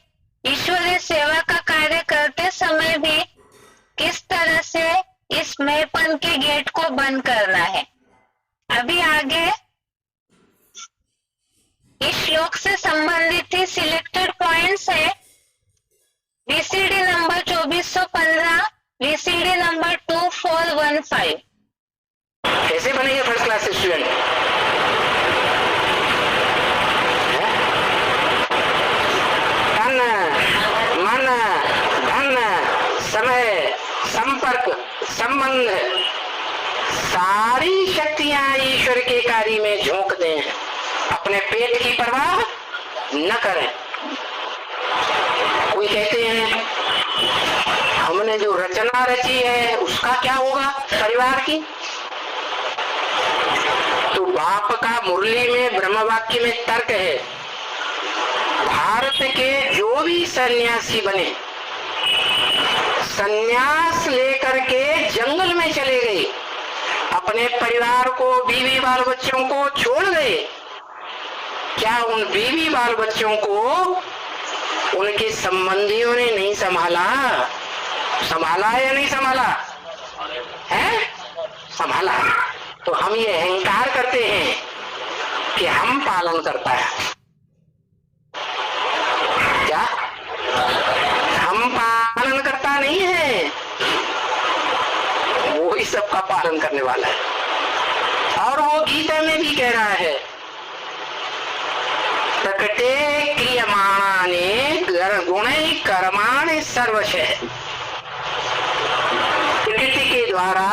ईश्वरीय सेवा का कार्य करते समय भी किस तरह से इस मैंपन के गेट को बंद करना है। अभी आगे इस श्लोक से संबंधित ही सिलेक्टेड पॉइंट्स है। VCD number 2415, VCD number 2415। कैसे बनेंगे फर्स्ट क्लास स्टूडेंट? तन, मन, धन, समय, संपर्क, संबंध, सारी शक्तियां ईश्वर के कार्य में झोंक दें, अपने पेट की परवाह न करें। कोई कहते हैं हमने जो रचना रची है उसका क्या होगा परिवार की? तो बाप का मुरली में ब्रह्म वाक्य में तर्क है, भारत के जो भी सन्यासी बने, सन्यास लेकर के जंगल में चले गए, अपने परिवार को, बीवी बाल बच्चों को छोड़ गए, क्या उन बीवी बाल बच्चों को उनके संबंधियों ने नहीं संभाला? संभाला या नहीं संभाला है? संभाला। तो हम ये अहंकार करते हैं कि हम पालन करता है, क्या हम पालन करता नहीं है, वो ही सबका पालन करने वाला है। और वो गीता में भी कह रहा है, प्रकृते क्रियमाणानि गुणैः कर्माणि सर्वशः। प्रकृति के द्वारा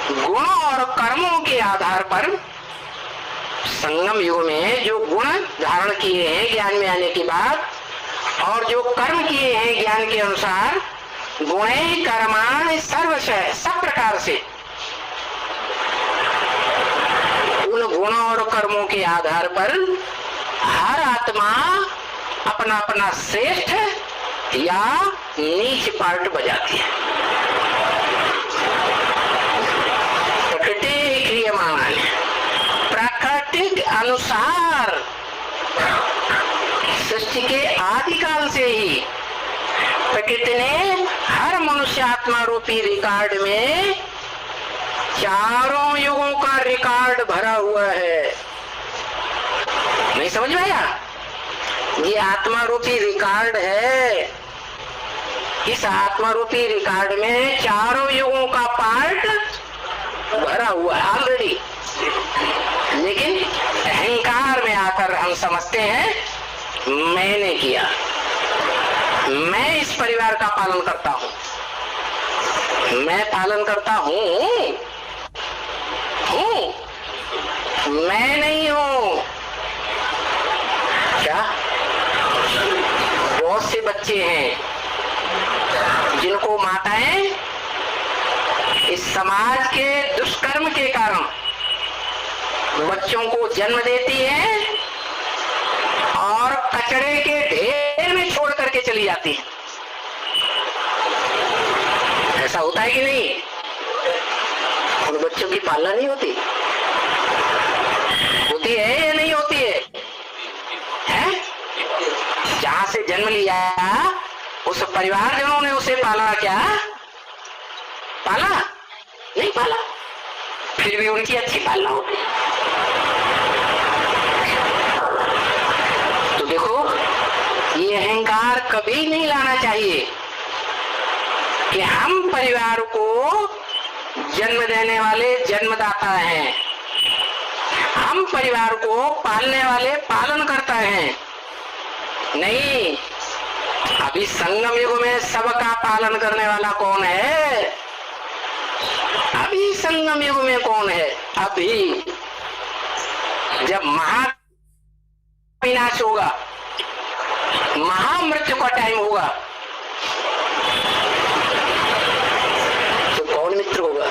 गुण और कर्मों के आधार पर संगम युग में जो गुण धारण किए हैं ज्ञान में आने के बाद, और जो कर्म किए हैं ज्ञान के अनुसार, गुणे कर्माण सर्वशः, सब प्रकार से उन गुणों और कर्मों के आधार पर हर आत्मा अपना अपना श्रेष्ठ या नीच पार्ट बजाती है। प्रकृति क्रियमाण, प्राकृतिक अनुसार सृष्टि के आदिकाल से ही प्रकृति ने हर मनुष्य आत्मा रूपी रिकॉर्ड में चारों युगों का रिकॉर्ड भरा हुआ है। नहीं समझ में आया? ये आत्मा रूपी रिकॉर्ड है। इस आत्मा रूपी रिकॉर्ड में चारों युगों का पार्ट भरा हुआ है ऑलरेडी। लेकिन अहंकार में आकर हम समझते हैं मैंने किया, मैं इस परिवार का पालन करता हूं, मैं पालन करता हूं, मैं नहीं हूं। क्या बच्चे हैं जिनको माताएं इस समाज के दुष्कर्म के कारण बच्चों को जन्म देती है और कचड़े के ढेर में छोड़ करके चली जाती है। ऐसा होता है कि नहीं? उन बच्चों की पालना नहीं होती? होती है या नहीं होती है? जहां से जन्म लिया उस परिवारजनों ने उसे पाला क्या? पाला नहीं पाला, फिर भी उनकी अच्छी पालना होती है। तो देखो, ये अहंकार कभी नहीं लाना चाहिए कि हम परिवार को जन्म देने वाले जन्मदाता हैं, हम परिवार को पालने वाले पालन करता हैं। नहीं, अभी संगम युग में सबका पालन करने वाला कौन है? अभी संगम युग में कौन है? अभी जब महाविनाश होगा, महामृत्यु का टाइम होगा, तो कौन मित्र होगा?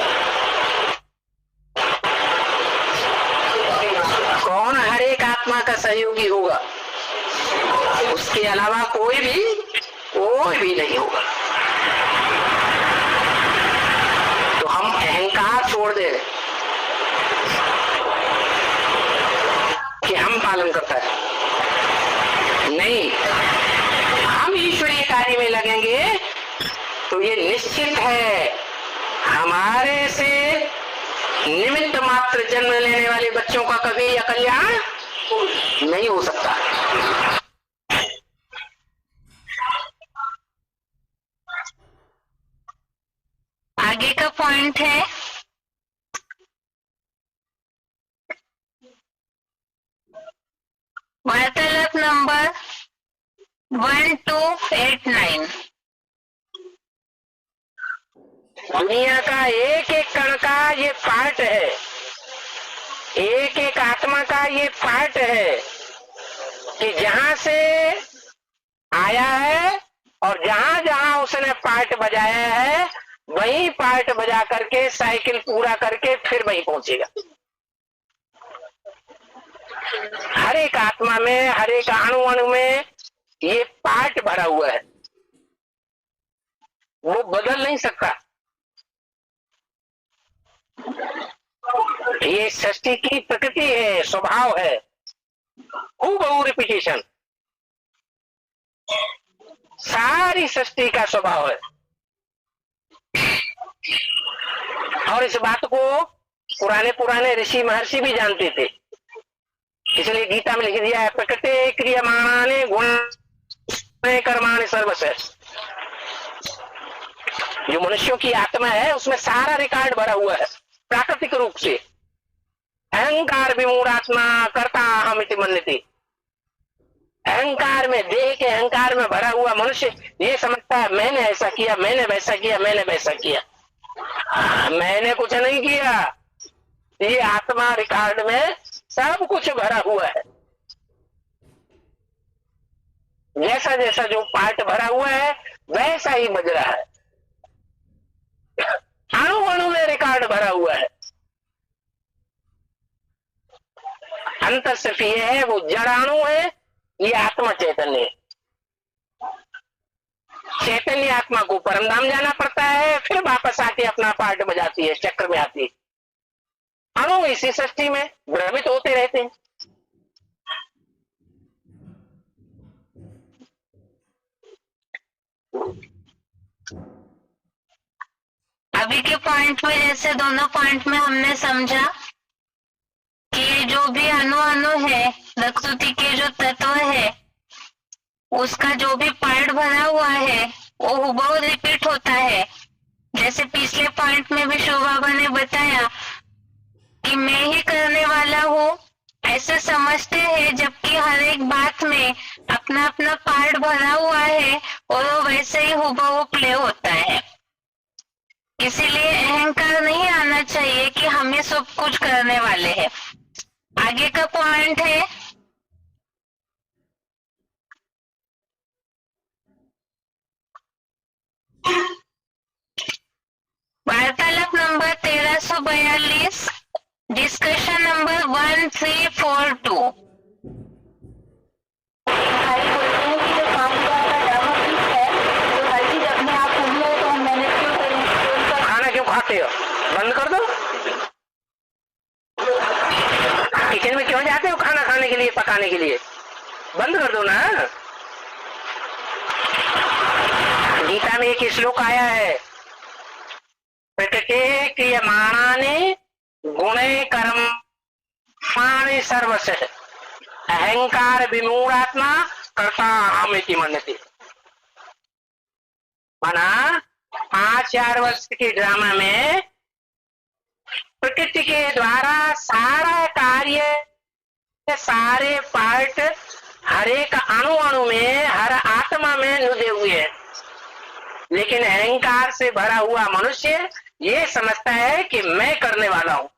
कौन हर एक आत्मा का सहयोगी होगा? उसके अलावा कोई भी नहीं होगा। तो हम अहंकार छोड़ दे कि हम पालन करता है, नहीं, हम ईश्वरीय कार्य में लगेंगे तो ये निश्चित है हमारे से निमित्त मात्र जन्म लेने वाले बच्चों का कभी अकल्याण नहीं हो सकता। आगे का पॉइंट है वार्तालाप नंबर 1289। दुनिया का एक एक कण का ये पार्ट है, एक एक आत्मा का ये पार्ट है कि जहां से आया है और जहां जहां उसने पार्ट बजाया है वही पार्ट बजा करके साइकिल पूरा करके फिर वहीं पहुंचेगा। हर एक आत्मा में, हर एक अणु अणु में ये पार्ट भरा हुआ है, वो बदल नहीं सकता। ये सृष्टि की प्रकृति है, स्वभाव है, हूबहू रिपीटेशन, सारी सृष्टि का स्वभाव है। और इस बात को पुराने ऋषि महर्षि भी जानते थे, इसलिए गीता में लिख दिया है प्रकृति क्रियमाणानि गुण कर्माणि सर्वस्य। जो मनुष्यों की आत्मा है उसमें सारा रिकॉर्ड भरा हुआ है प्राकृतिक रूप से। अहंकार विमूढ़ात्मा कर्ता अहम इति मन्यते। अहंकार में, देह के अहंकार में भरा हुआ मनुष्य ये समझता है मैंने ऐसा किया, मैंने वैसा किया, मैंने वैसा किया। मैंने कुछ नहीं किया, ये आत्मा रिकॉर्ड में सब कुछ भरा हुआ है। जैसा जैसा जो पार्ट भरा हुआ है वैसा ही बज रहा है। अणु अणु में रिकॉर्ड भरा हुआ है। अंतर सिर्फ ये है, वो जड़ अणु है, ये आत्मा चैतन्य है। चैतन्य आत्मा को परमधाम जाना पड़ता है, फिर वापस आके अपना पार्ट बजाती है, चक्र में आती है। अणु इसी सृष्टि में भ्रमित होते रहते हैं। अभी के पॉइंट में, जैसे दोनों पॉइंट में हमने समझा कि जो भी अणु अणु है, प्रकृति के जो तत्व है, उसका जो भी पार्ट भरा हुआ है वो हुबहू रिपीट होता है। जैसे पिछले पॉइंट में भी शिव बाबा ने बताया कि मैं ही करने वाला हूँ, ऐसे समझते हैं, जबकि हर एक बात में अपना अपना पार्ट भरा हुआ है और वो वैसे ही हुबहू प्ले होता है। इसीलिए अहंकार नहीं आना चाहिए कि हमें सब कुछ करने वाले हैं। आगे का पॉइंट है 1342 डिस्कशन नंबर 1342। भाई बोलते हैं कि जो 5000 का ड्रामा पीस है तो हर चीज अपने आप कर लो, तो हम मैनेज क्यों करें? खाना क्यों खाते हो? बंद कर दो। किचन में क्यों जाते हो खाना खाने के लिए, पकाने के लिए? बंद कर दो ना। गीता में एक श्लोक आया है, प्रकृति क्रियमाणानि गुणे कर्माणि सर्वशः अहंकार विमूढ़ात्मा कर्ता अहमिति मन्यते। माना 5-4 वर्ष के ड्रामा में प्रकृति के द्वारा सारा कार्य, सारे पार्ट, हर एक अणु अणु में, हर आत्मा में नुदे हुए हैं, लेकिन अहंकार से भरा हुआ मनुष्य ये समझता है कि मैं करने वाला हूं,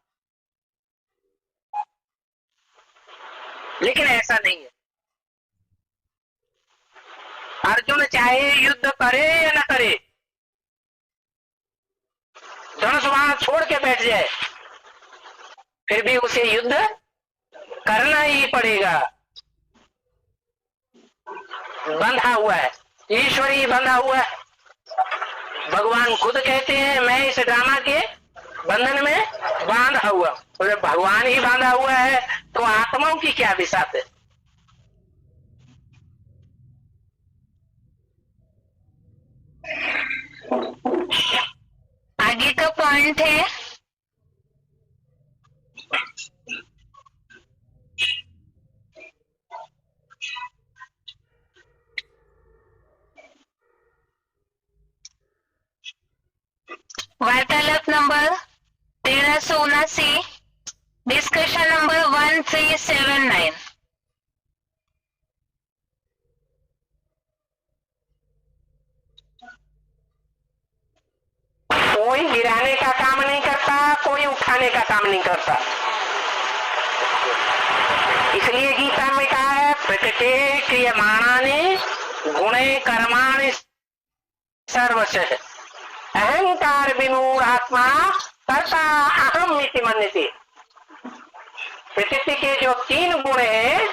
लेकिन ऐसा नहीं है। अर्जुन चाहे युद्ध करे या न करे, धनुष बाण छोड़ के बैठ जाए, फिर भी उसे युद्ध करना ही पड़ेगा। बंधा हुआ है, ईश्वर ही बंधा हुआ है। भगवान खुद कहते हैं मैं इस ड्रामा के बंधन में बांधा हुआ। तो जब भगवान ही बांधा हुआ है तो आत्माओं की क्या विसात है? आगे का पॉइंट है वार्तालाप नंबर 1379 डिस्कशन नंबर 1379। कोई गिराने का काम नहीं करता, कोई उठाने का काम नहीं करता। इसलिए गीता में कहा है प्रकृति क्रियमाणानि गुणे कर्माणि सर्वशः अहंकार विमूढ़ात्मा कर्ता अहम इति मन्यते। प्रकृति के जो 3 गुण हैं,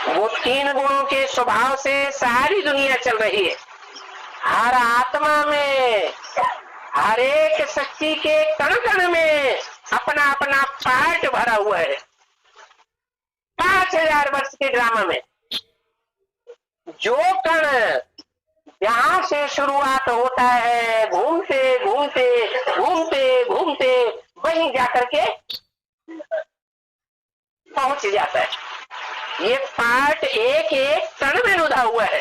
वो 3 गुणों के स्वभाव से सारी दुनिया चल रही है। हर आत्मा में, हर एक शक्ति के कण कण में अपना अपना पार्ट भरा हुआ है। 5000 वर्ष के ड्रामा में जो कण यहां से शुरुआत होता है, घूमते घूमते घूमते घूमते वहीं जाकर के पहुंच जाता है। ये पार्ट एक एक कण में रुधा हुआ है,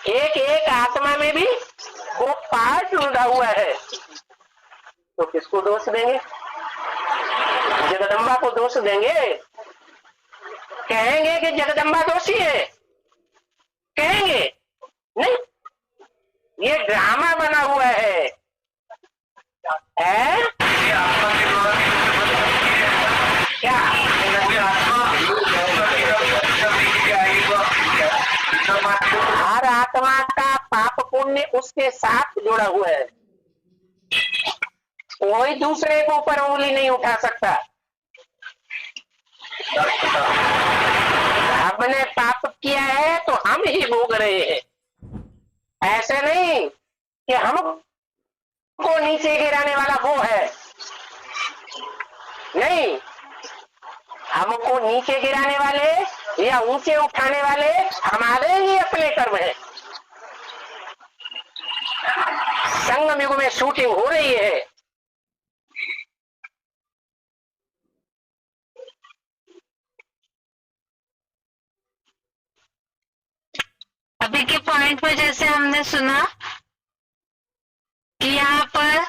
एक एक आत्मा में भी वो पार्ट रुधा हुआ है। तो किसको दोष देंगे? जगदम्बा को दोष देंगे? कहेंगे कि जगदम्बा दोषी है? कहेंगे नहीं, ये ड्रामा बना हुआ है। क्या हर आत्मा का पाप पुण्य उसके साथ जुड़ा हुआ है। कोई दूसरे के ऊपर उंगली नहीं उठा सकता। हमने पाप किया है तो हम ही भोग रहे हैं। ऐसे नहीं कि हमको नीचे गिराने वाला वो है, नहीं, हमको नीचे गिराने वाले या ऊंचे उठाने वाले हमारे ही अपने कर्म है। संगम युग में शूटिंग हो रही है। अभी के पॉइंट पर जैसे हमने सुना कि यहाँ पर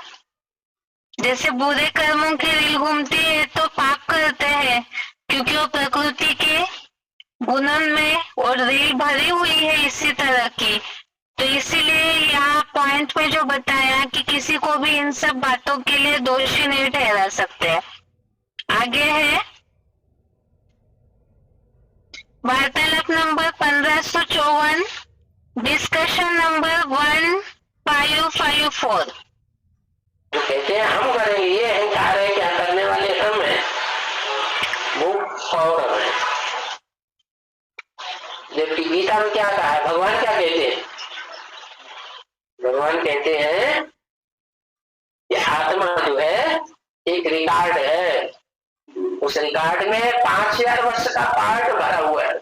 जैसे बुरे कर्मों की रील घूमती है तो पाप करते हैं, क्योंकि वो प्रकृति के गुणन में और रील भरी हुई है इसी तरह की। तो इसीलिए यहाँ पॉइंट में जो बताया कि किसी को भी इन सब बातों के लिए दोषी नहीं ठहरा सकते। आगे है वार्तालाप नंबर 1554 डिस्कशन नंबर 1554। कहते हैं हम करेंगे, ये अहंकार है, क्या करने वाले हम हैं, वो कौरव है। जबकि गीता में क्या कहा है, भगवान क्या कहते हैं, भगवान कहते हैं कि आत्मा जो है एक रिकॉर्ड है, उस रिकॉर्ड में 5000 वर्ष का पार्ट भरा हुआ है,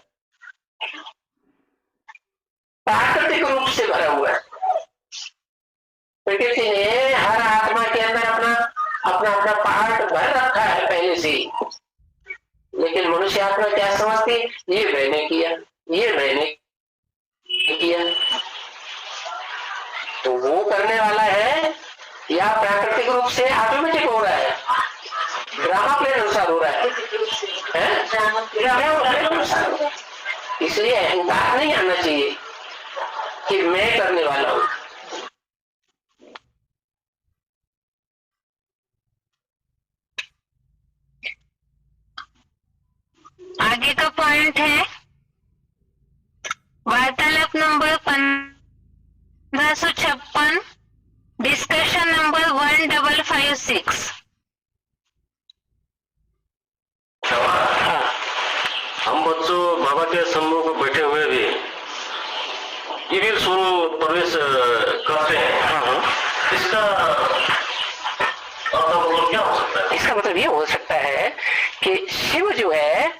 प्राकृतिक रूप से भरा हुआ है। प्रकृति ने हर आत्मा के अंदर अपना अपना अपना पार्ट भर रखा है पहले से ही, लेकिन मनुष्य आत्मा क्या समझती, ये मैंने किया, ये मैंने किया। तो वो करने वाला है या प्राकृतिक रूप से ऑटोमेटिक हो रहा है, ड्रामा प्ले अनुसार हो रहा है, ड्रामा प्ले अनुसार हो रहा है। इसलिए अहंकार नहीं आना चाहिए कि मैं करने वाला हूं। आगे का पॉइंट है वार्तालाप नंबर 1556, डिस्कशन नंबर 1556। हम बच्चों बाबा के सम्मुख बैठे हुए भी ये स्वरूप प्रवेश करते हैं। इसका मतलब क्या हो सकता है? इसका मतलब ये हो सकता है कि शिव जो है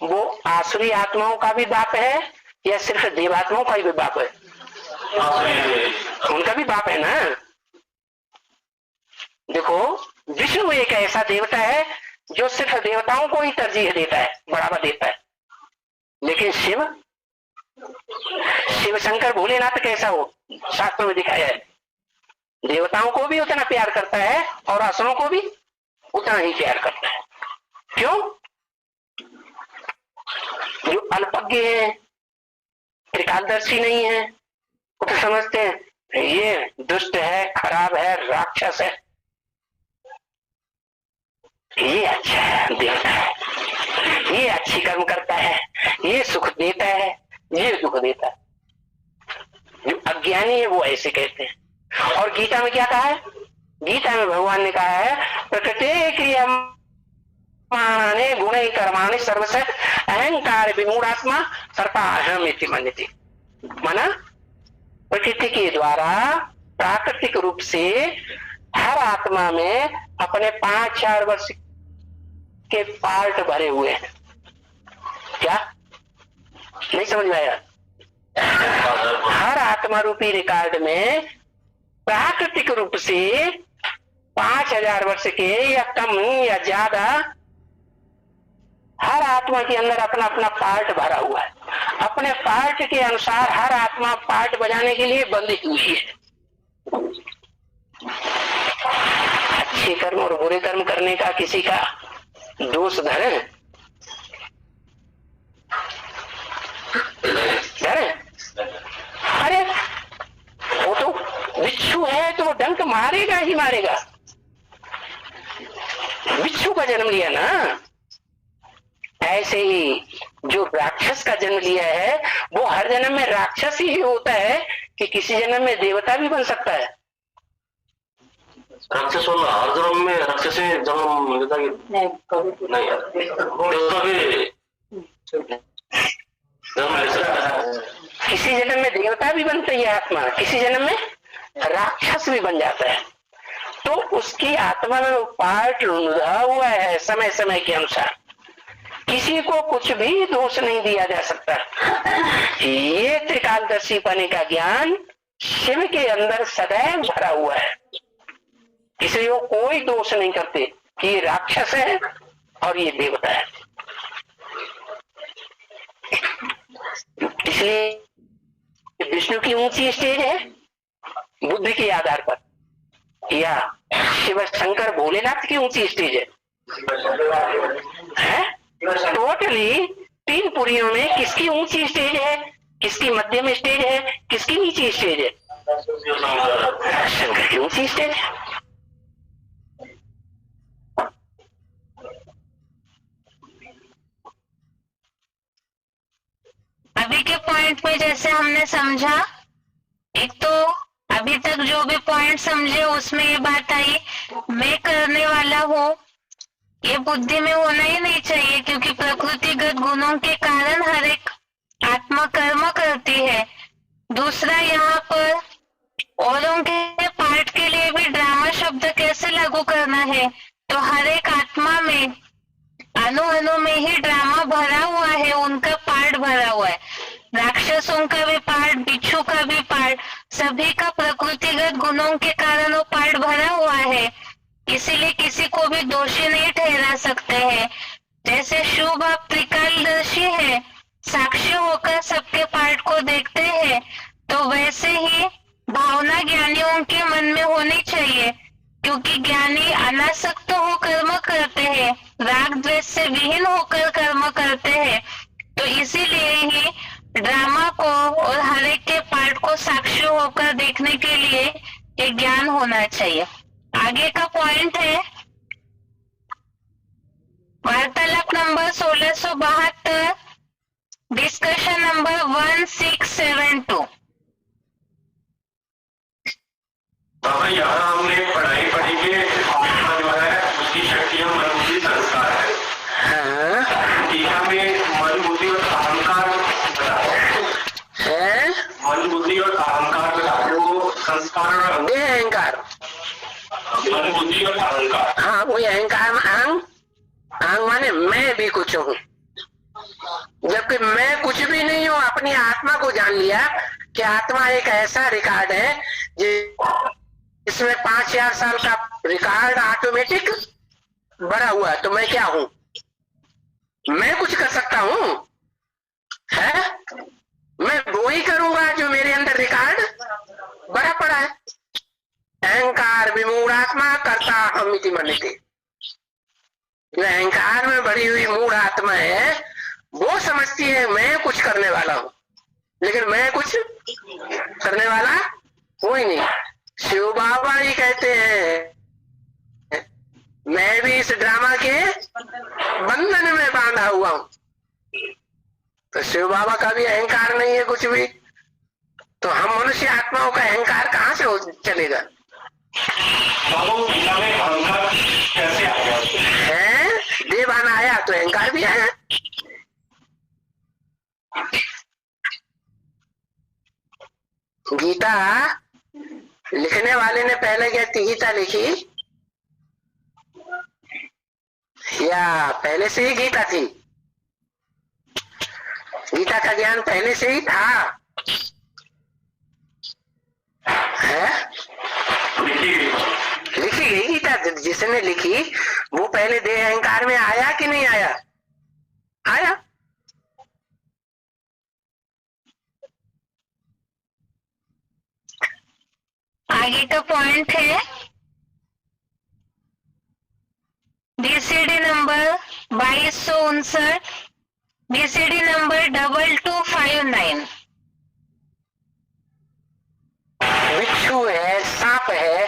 वो आसुरी आत्माओं का भी बाप है या सिर्फ देवात्माओं का भी बाप है? उनका भी बाप है ना। देखो, विष्णु एक ऐसा देवता है जो सिर्फ देवताओं को ही तरजीह देता है, बढ़ावा देता है, लेकिन शिव शंकर भोलेनाथ कैसा हो, शास्त्रों में दिखाया है, देवताओं को भी उतना प्यार करता है और असुरों को भी उतना ही प्यार करता है। क्यों? जो अल्पज्ञ है, त्रिकालदर्शी नहीं है, वो तो समझते हैं ये दुष्ट है, खराब है, राक्षस है, ये अच्छा है, देवता है, ये अच्छी कर्म करता है, ये सुख देता है, ये दुख देता है। जो अज्ञानी है वो ऐसे कहते हैं। और गीता में क्या कहा है? गीता में भगवान ने कहा है प्रकृति क्रियमाणे गुणे कर्माणि सर्वश अहंकार विमूढ़ात्मा सर्पा अहमिति मन्यते। माना प्रकृति के द्वारा प्राकृतिक रूप से हर आत्मा में अपने 5000 वर्ष के पार्ट भरे हुए हैं। क्या नहीं समझ में आया? हर आत्मा रूपी रिकॉर्ड में प्राकृतिक रूप से 5000 वर्ष के या कम या ज्यादा हर आत्मा के अंदर अपना अपना पार्ट भरा हुआ है। अपने पार्ट के अनुसार हर आत्मा पार्ट बजाने के लिए बंधी हुई है। अच्छे कर्म और बुरे कर्म करने का किसी का दोष धरे? अरे वो तो बिच्छू है तो वो डंक मारेगा ही मारेगा, बिच्छू का जन्म लिया ना। ऐसे ही जो राक्षस का जन्म लिया है वो हर जन्म में राक्षस ही होता है कि किसी जन्म में देवता भी बन सकता है? राक्षस वाला हर जन्म में राक्षस ही जन्म लेता कि नहीं जन्म ले सकता है। किसी जन्म में देवता भी बनता है आत्मा, किसी जन्म में राक्षस भी बन जाता है। तो उसकी आत्मा में पार्ट रुंधा हुआ है समय समय के अनुसार, किसी को कुछ भी दोष नहीं दिया जा सकता। ये त्रिकालदर्शी पाने का ज्ञान शिव के अंदर सदैव भरा हुआ है, इसलिए वो कोई दोष नहीं करते कि ये राक्षस है और ये देवता है। इसलिए विष्णु की ऊंची स्टेज है बुद्धि के आधार पर, या शिव शंकर भोलेनाथ की ऊंची स्टेज है? टोटली 3 पुरियों में किसकी ऊंची स्टेज है, किसकी मध्यम स्टेज है, किसकी नीची स्टेज है? शंकर की ऊंची स्टेज है। अभी के पॉइंट में जैसे हमने समझा, एक तो अभी तक जो भी पॉइंट समझे उसमें ये बात आई, मैं करने वाला हूँ, ये बुद्धि में होना ही नहीं चाहिए, क्योंकि प्रकृतिगत गुणों के कारण हर एक आत्मा कर्म करती है। दूसरा, यहाँ पर औरों के पार्ट के लिए भी ड्रामा शब्द कैसे लागू करना है, तो हर एक आत्मा में अणु अणु में ही ड्रामा भरा हुआ है, उनका पार्ट भरा हुआ है। राक्षसों का भी पार्ट, बिच्छू का भी पार्ट, सभी का प्रकृतिगत गुणों के कारण वो पार्ट भरा हुआ है, इसीलिए किसी को भी दोषी नहीं ठहरा सकते हैं। जैसे शुभ आप त्रिकालदर्शी है, साक्षी होकर सबके पार्ट को देखते हैं, तो वैसे ही भावना ज्ञानियों के मन में होनी चाहिए, क्योंकि ज्ञानी अनासक्त हो कर्म करते हैं, राग द्वेष से विहीन होकर कर्म करते हैं। तो इसीलिए ही ड्रामा को और हर एक के पार्ट को साक्षी होकर देखने के लिए एक ज्ञान होना चाहिए। आगे का पॉइंट है वार्तालाप नंबर 1672, डिस्कशन नंबर 1672। बाबा यहाँ हमने पढ़ाई पढ़ी कि आत्मा जो है उसकी शक्तियाँ मन बुद्धि संस्कार है। टीका में मन बुद्धि और अहंकार है, मन बुद्धि और अहंकार वो संस्कार और अहंकार, मन बुद्धि और अहंकार। हाँ वही अहंकार में अहंग, अहंग माने मैं भी कुछ हूँ, जबकि मैं कुछ भी नहीं हूँ। अपनी आत्मा को जान लिया कि आत्मा एक ऐसा रिकॉर्ड है इसमें 5000 साल का रिकॉर्ड ऑटोमेटिक भरा हुआ है। तो मैं क्या हूँ? मैं कुछ कर सकता हूँ? है, मैं वो ही करूंगा जो मेरे अंदर रिकॉर्ड भरा पड़ा है। अहंकार विमूढ़ आत्मा करता हम इति मन्यते। अहंकार में भरी हुई मूढ़ आत्मा है, वो समझती है मैं कुछ करने वाला हूँ, लेकिन मैं कुछ करने वाला हूँ ही नहीं। शिव बाबा ही कहते हैं मैं भी इस ड्रामा के बंधन में बांधा हुआ हूँ। तो शिव बाबा का भी अहंकार नहीं है कुछ भी, तो हम मनुष्य आत्माओं का अहंकार कहाँ से हो चलेगा? अहंकार कैसे आ गया है? देवाना आया तो अहंकार भी आया। गीता लिखने वाले ने पहले क्या गीता लिखी या पहले से ही गीता थी? गीता का ज्ञान पहले से ही था। है? लिखी गई गीता, जिसने लिखी वो पहले देह अहंकार में आया कि नहीं आया? आया। आगे का पॉइंट है बीसीडी नंबर 2259, बीसीडी नंबर 2259। बिच्छू है, सांप है,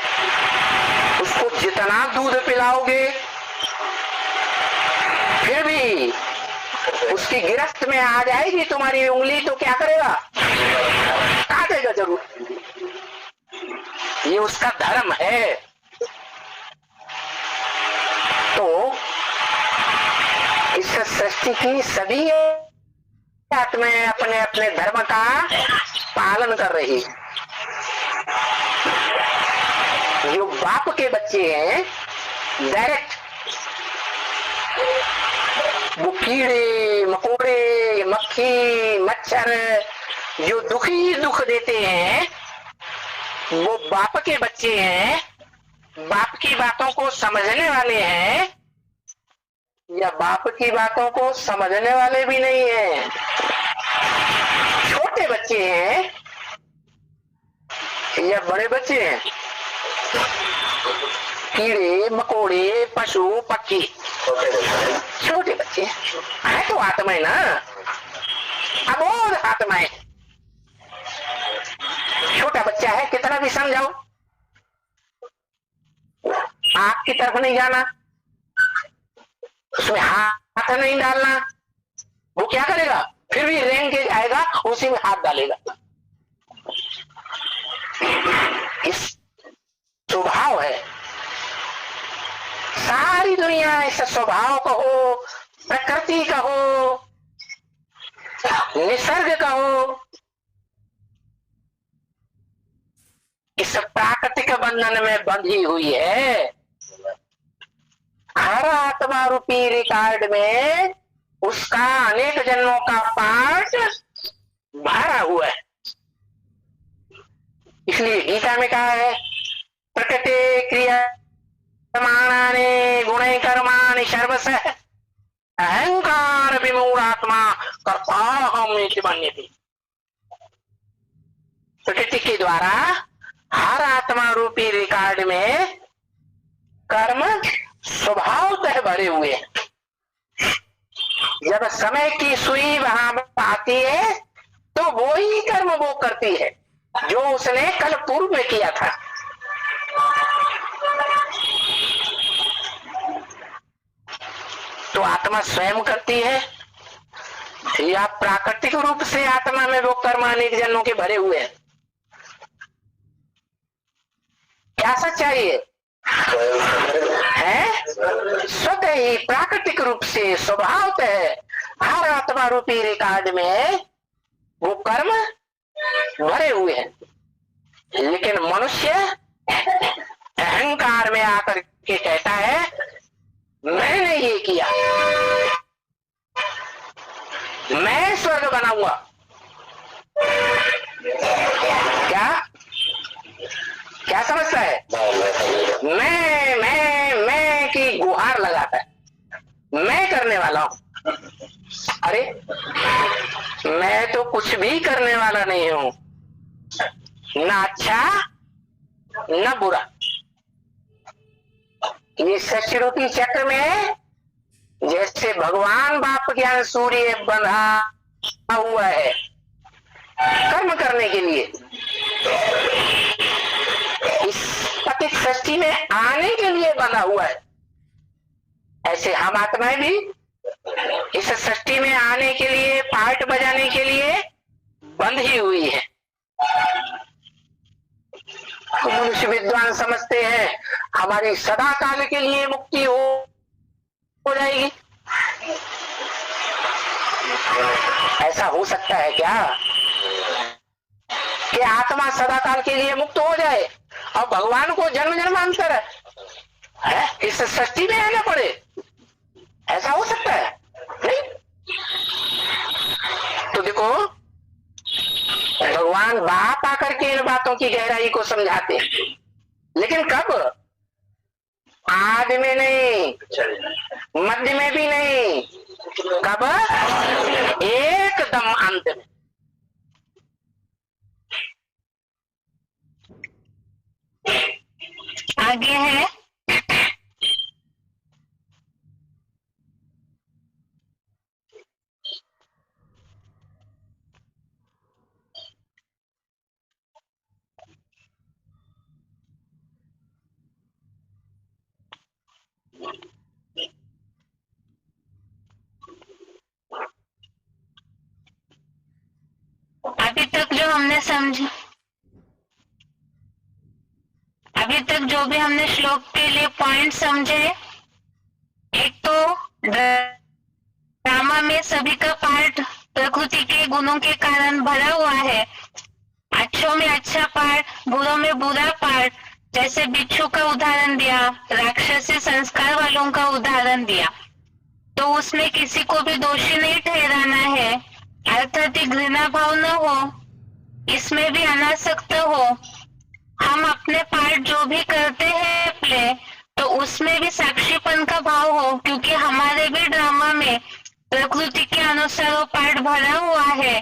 उसको जितना दूध पिलाओगे फिर भी उसकी गिरफ्त में आ जाएगी तुम्हारी उंगली, तो क्या करेगा? काटेगा जरूर। ये उसका धर्म है। तो इस सृष्टि की सभी आत्माएं अपने अपने धर्म का पालन कर रही। जो बाप के बच्चे हैं डायरेक्ट वो कीड़े मकोड़े मक्खी मच्छर जो दुखी दुख देते हैं वो बाप के बच्चे हैं, बाप की बातों को समझने वाले हैं, या बाप की बातों को समझने वाले भी नहीं हैं, छोटे बच्चे हैं या बड़े बच्चे हैं, कीड़े मकोड़े पशु पक्षी, छोटे बच्चे है तो आत्माएं ना, अबोध आत्माएं। छोटा बच्चा है, कितना भी समझाओ आग की तरफ नहीं जाना, उसमें हाथ नहीं डालना, वो क्या करेगा? फिर भी रेंग के जाएगा, उसी में हाथ डालेगा। इस स्वभाव है। सारी दुनिया इस स्वभाव कहो, प्रकृति कहो, निसर्ग कहो, इस प्राकृतिक बंधन में बंधी हुई है। हर आत्मा रूपी रिकॉर्ड में उसका अनेक जन्मों का पार्ट भरा हुआ है। इसलिए गीता में कहा है, प्रकृति क्रिया गुण कर्माणि सर्वशः अहंकार विमूढ़ात्मा कर्ताहम् इति मन्यते। प्रकृति के द्वारा हर आत्मा रूपी रिकॉर्ड में कर्म स्वभावतः भरे हुए हैं। जब समय की सुई वहां आती है तो वो ही कर्म वो करती है जो उसने कल पूर्व में किया था। तो आत्मा स्वयं करती है या प्राकृतिक रूप से आत्मा में वो कर्म अनेक जन्मों के भरे हुए हैं? क्या सच्चाई है? स्वतः ही प्राकृतिक रूप से स्वभावतः हर आत्मा रूपी रिकॉर्ड में वो कर्म भरे हुए हैं। लेकिन मनुष्य अहंकार में आकर के कहता है मैंने ये किया, मैं स्वर्ग बनाऊंगा। क्या समझता है? मैं की गुहार लगाता है, मैं करने वाला हूं। अरे मैं तो कुछ भी करने वाला नहीं हूं, ना अच्छा न बुरा। ये सचरूपी चक्र में जैसे भगवान बाप ज्ञान सूर्य बंधा हुआ है कर्म करने के लिए, इस पतित सृष्टि में आने के लिए बंधा हुआ है, ऐसे हम आत्माएं भी इस सृष्टि में आने के लिए, पार्ट बजाने के लिए बंधी हुई है। तो मनुष्य विद्वान समझते हैं हमारी सदा काल के लिए मुक्ति हो जाएगी। ऐसा हो सकता है क्या कि आत्मा सदा काल के लिए मुक्त हो जाए और भगवान को जन्म जन्मांतर है इस सृष्टि में आना पड़े? ऐसा हो सकता है? नहीं। तो देखो भगवान बाप आकर के इन बातों की गहराई को समझाते हैं, लेकिन कब? आदि में नहीं, मध्य में भी नहीं, कब? एकदम अंत में। आगे है अभी तक जो भी हमने श्लोक के लिए पॉइंट समझे, एक तो ड्रामा में सभी का पार्ट प्रकृति के गुणों के कारण भरा हुआ है। अच्छों में अच्छा पार्ट, बुरों में बुरा पार्ट, जैसे बिच्छू का उदाहरण दिया, राक्षसी संस्कार वालों का उदाहरण दिया। तो उसमें किसी को भी दोषी नहीं ठहराना है, अर्थात घृणा भाव न हो, इसमें भी अनासक्त हो। हम अपने पार्ट जो भी करते हैं प्ले, तो उसमें भी साक्षीपन का भाव हो, क्योंकि हमारे भी ड्रामा में प्रकृति के अनुसार वो पार्ट भरा हुआ है।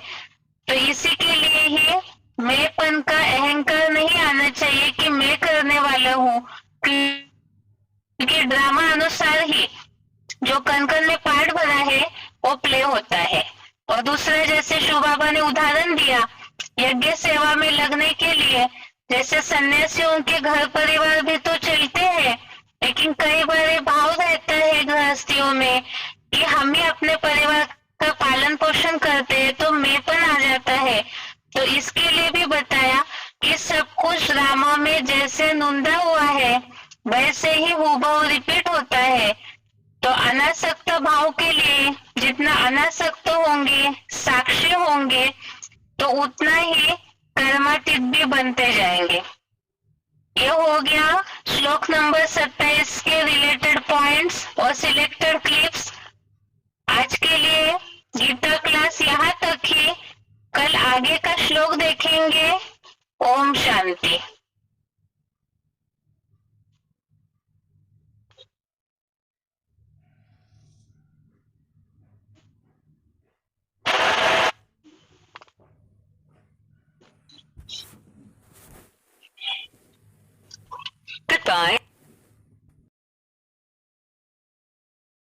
तो इसी के लिए ही मैंपन का अहंकार नहीं आना चाहिए कि मैं करने वाला हूँ, क्योंकि ड्रामा अनुसार ही जो कण में पार्ट भरा है वो प्ले होता है। और दूसरा, जैसे शिव बाबा ने उदाहरण दिया यज्ञ सेवा में लगने के लिए, जैसे सन्यासियों के घर परिवार भी तो चलते हैं, लेकिन कई बार भाव रहता है गृहस्थियों में कि हम ही अपने परिवार का पालन पोषण करते हैं, तो मैंपन आ जाता है। तो इसके लिए भी बताया कि सब कुछ ड्रामा में जैसे नुंदा हुआ है वैसे ही हूबहू रिपीट होता है, तो अनासक्त भाव के लिए जितना अनासक्त होंगे, साक्षी होंगे, तो उतना ही कर्मातीत भी बनते जाएंगे। ये हो गया श्लोक नंबर 27 के रिलेटेड पॉइंट्स और सिलेक्टेड क्लिप्स। आज के लिए गीता क्लास यहाँ तक ही। कल आगे का श्लोक देखेंगे। ओम शांति। Goodbye.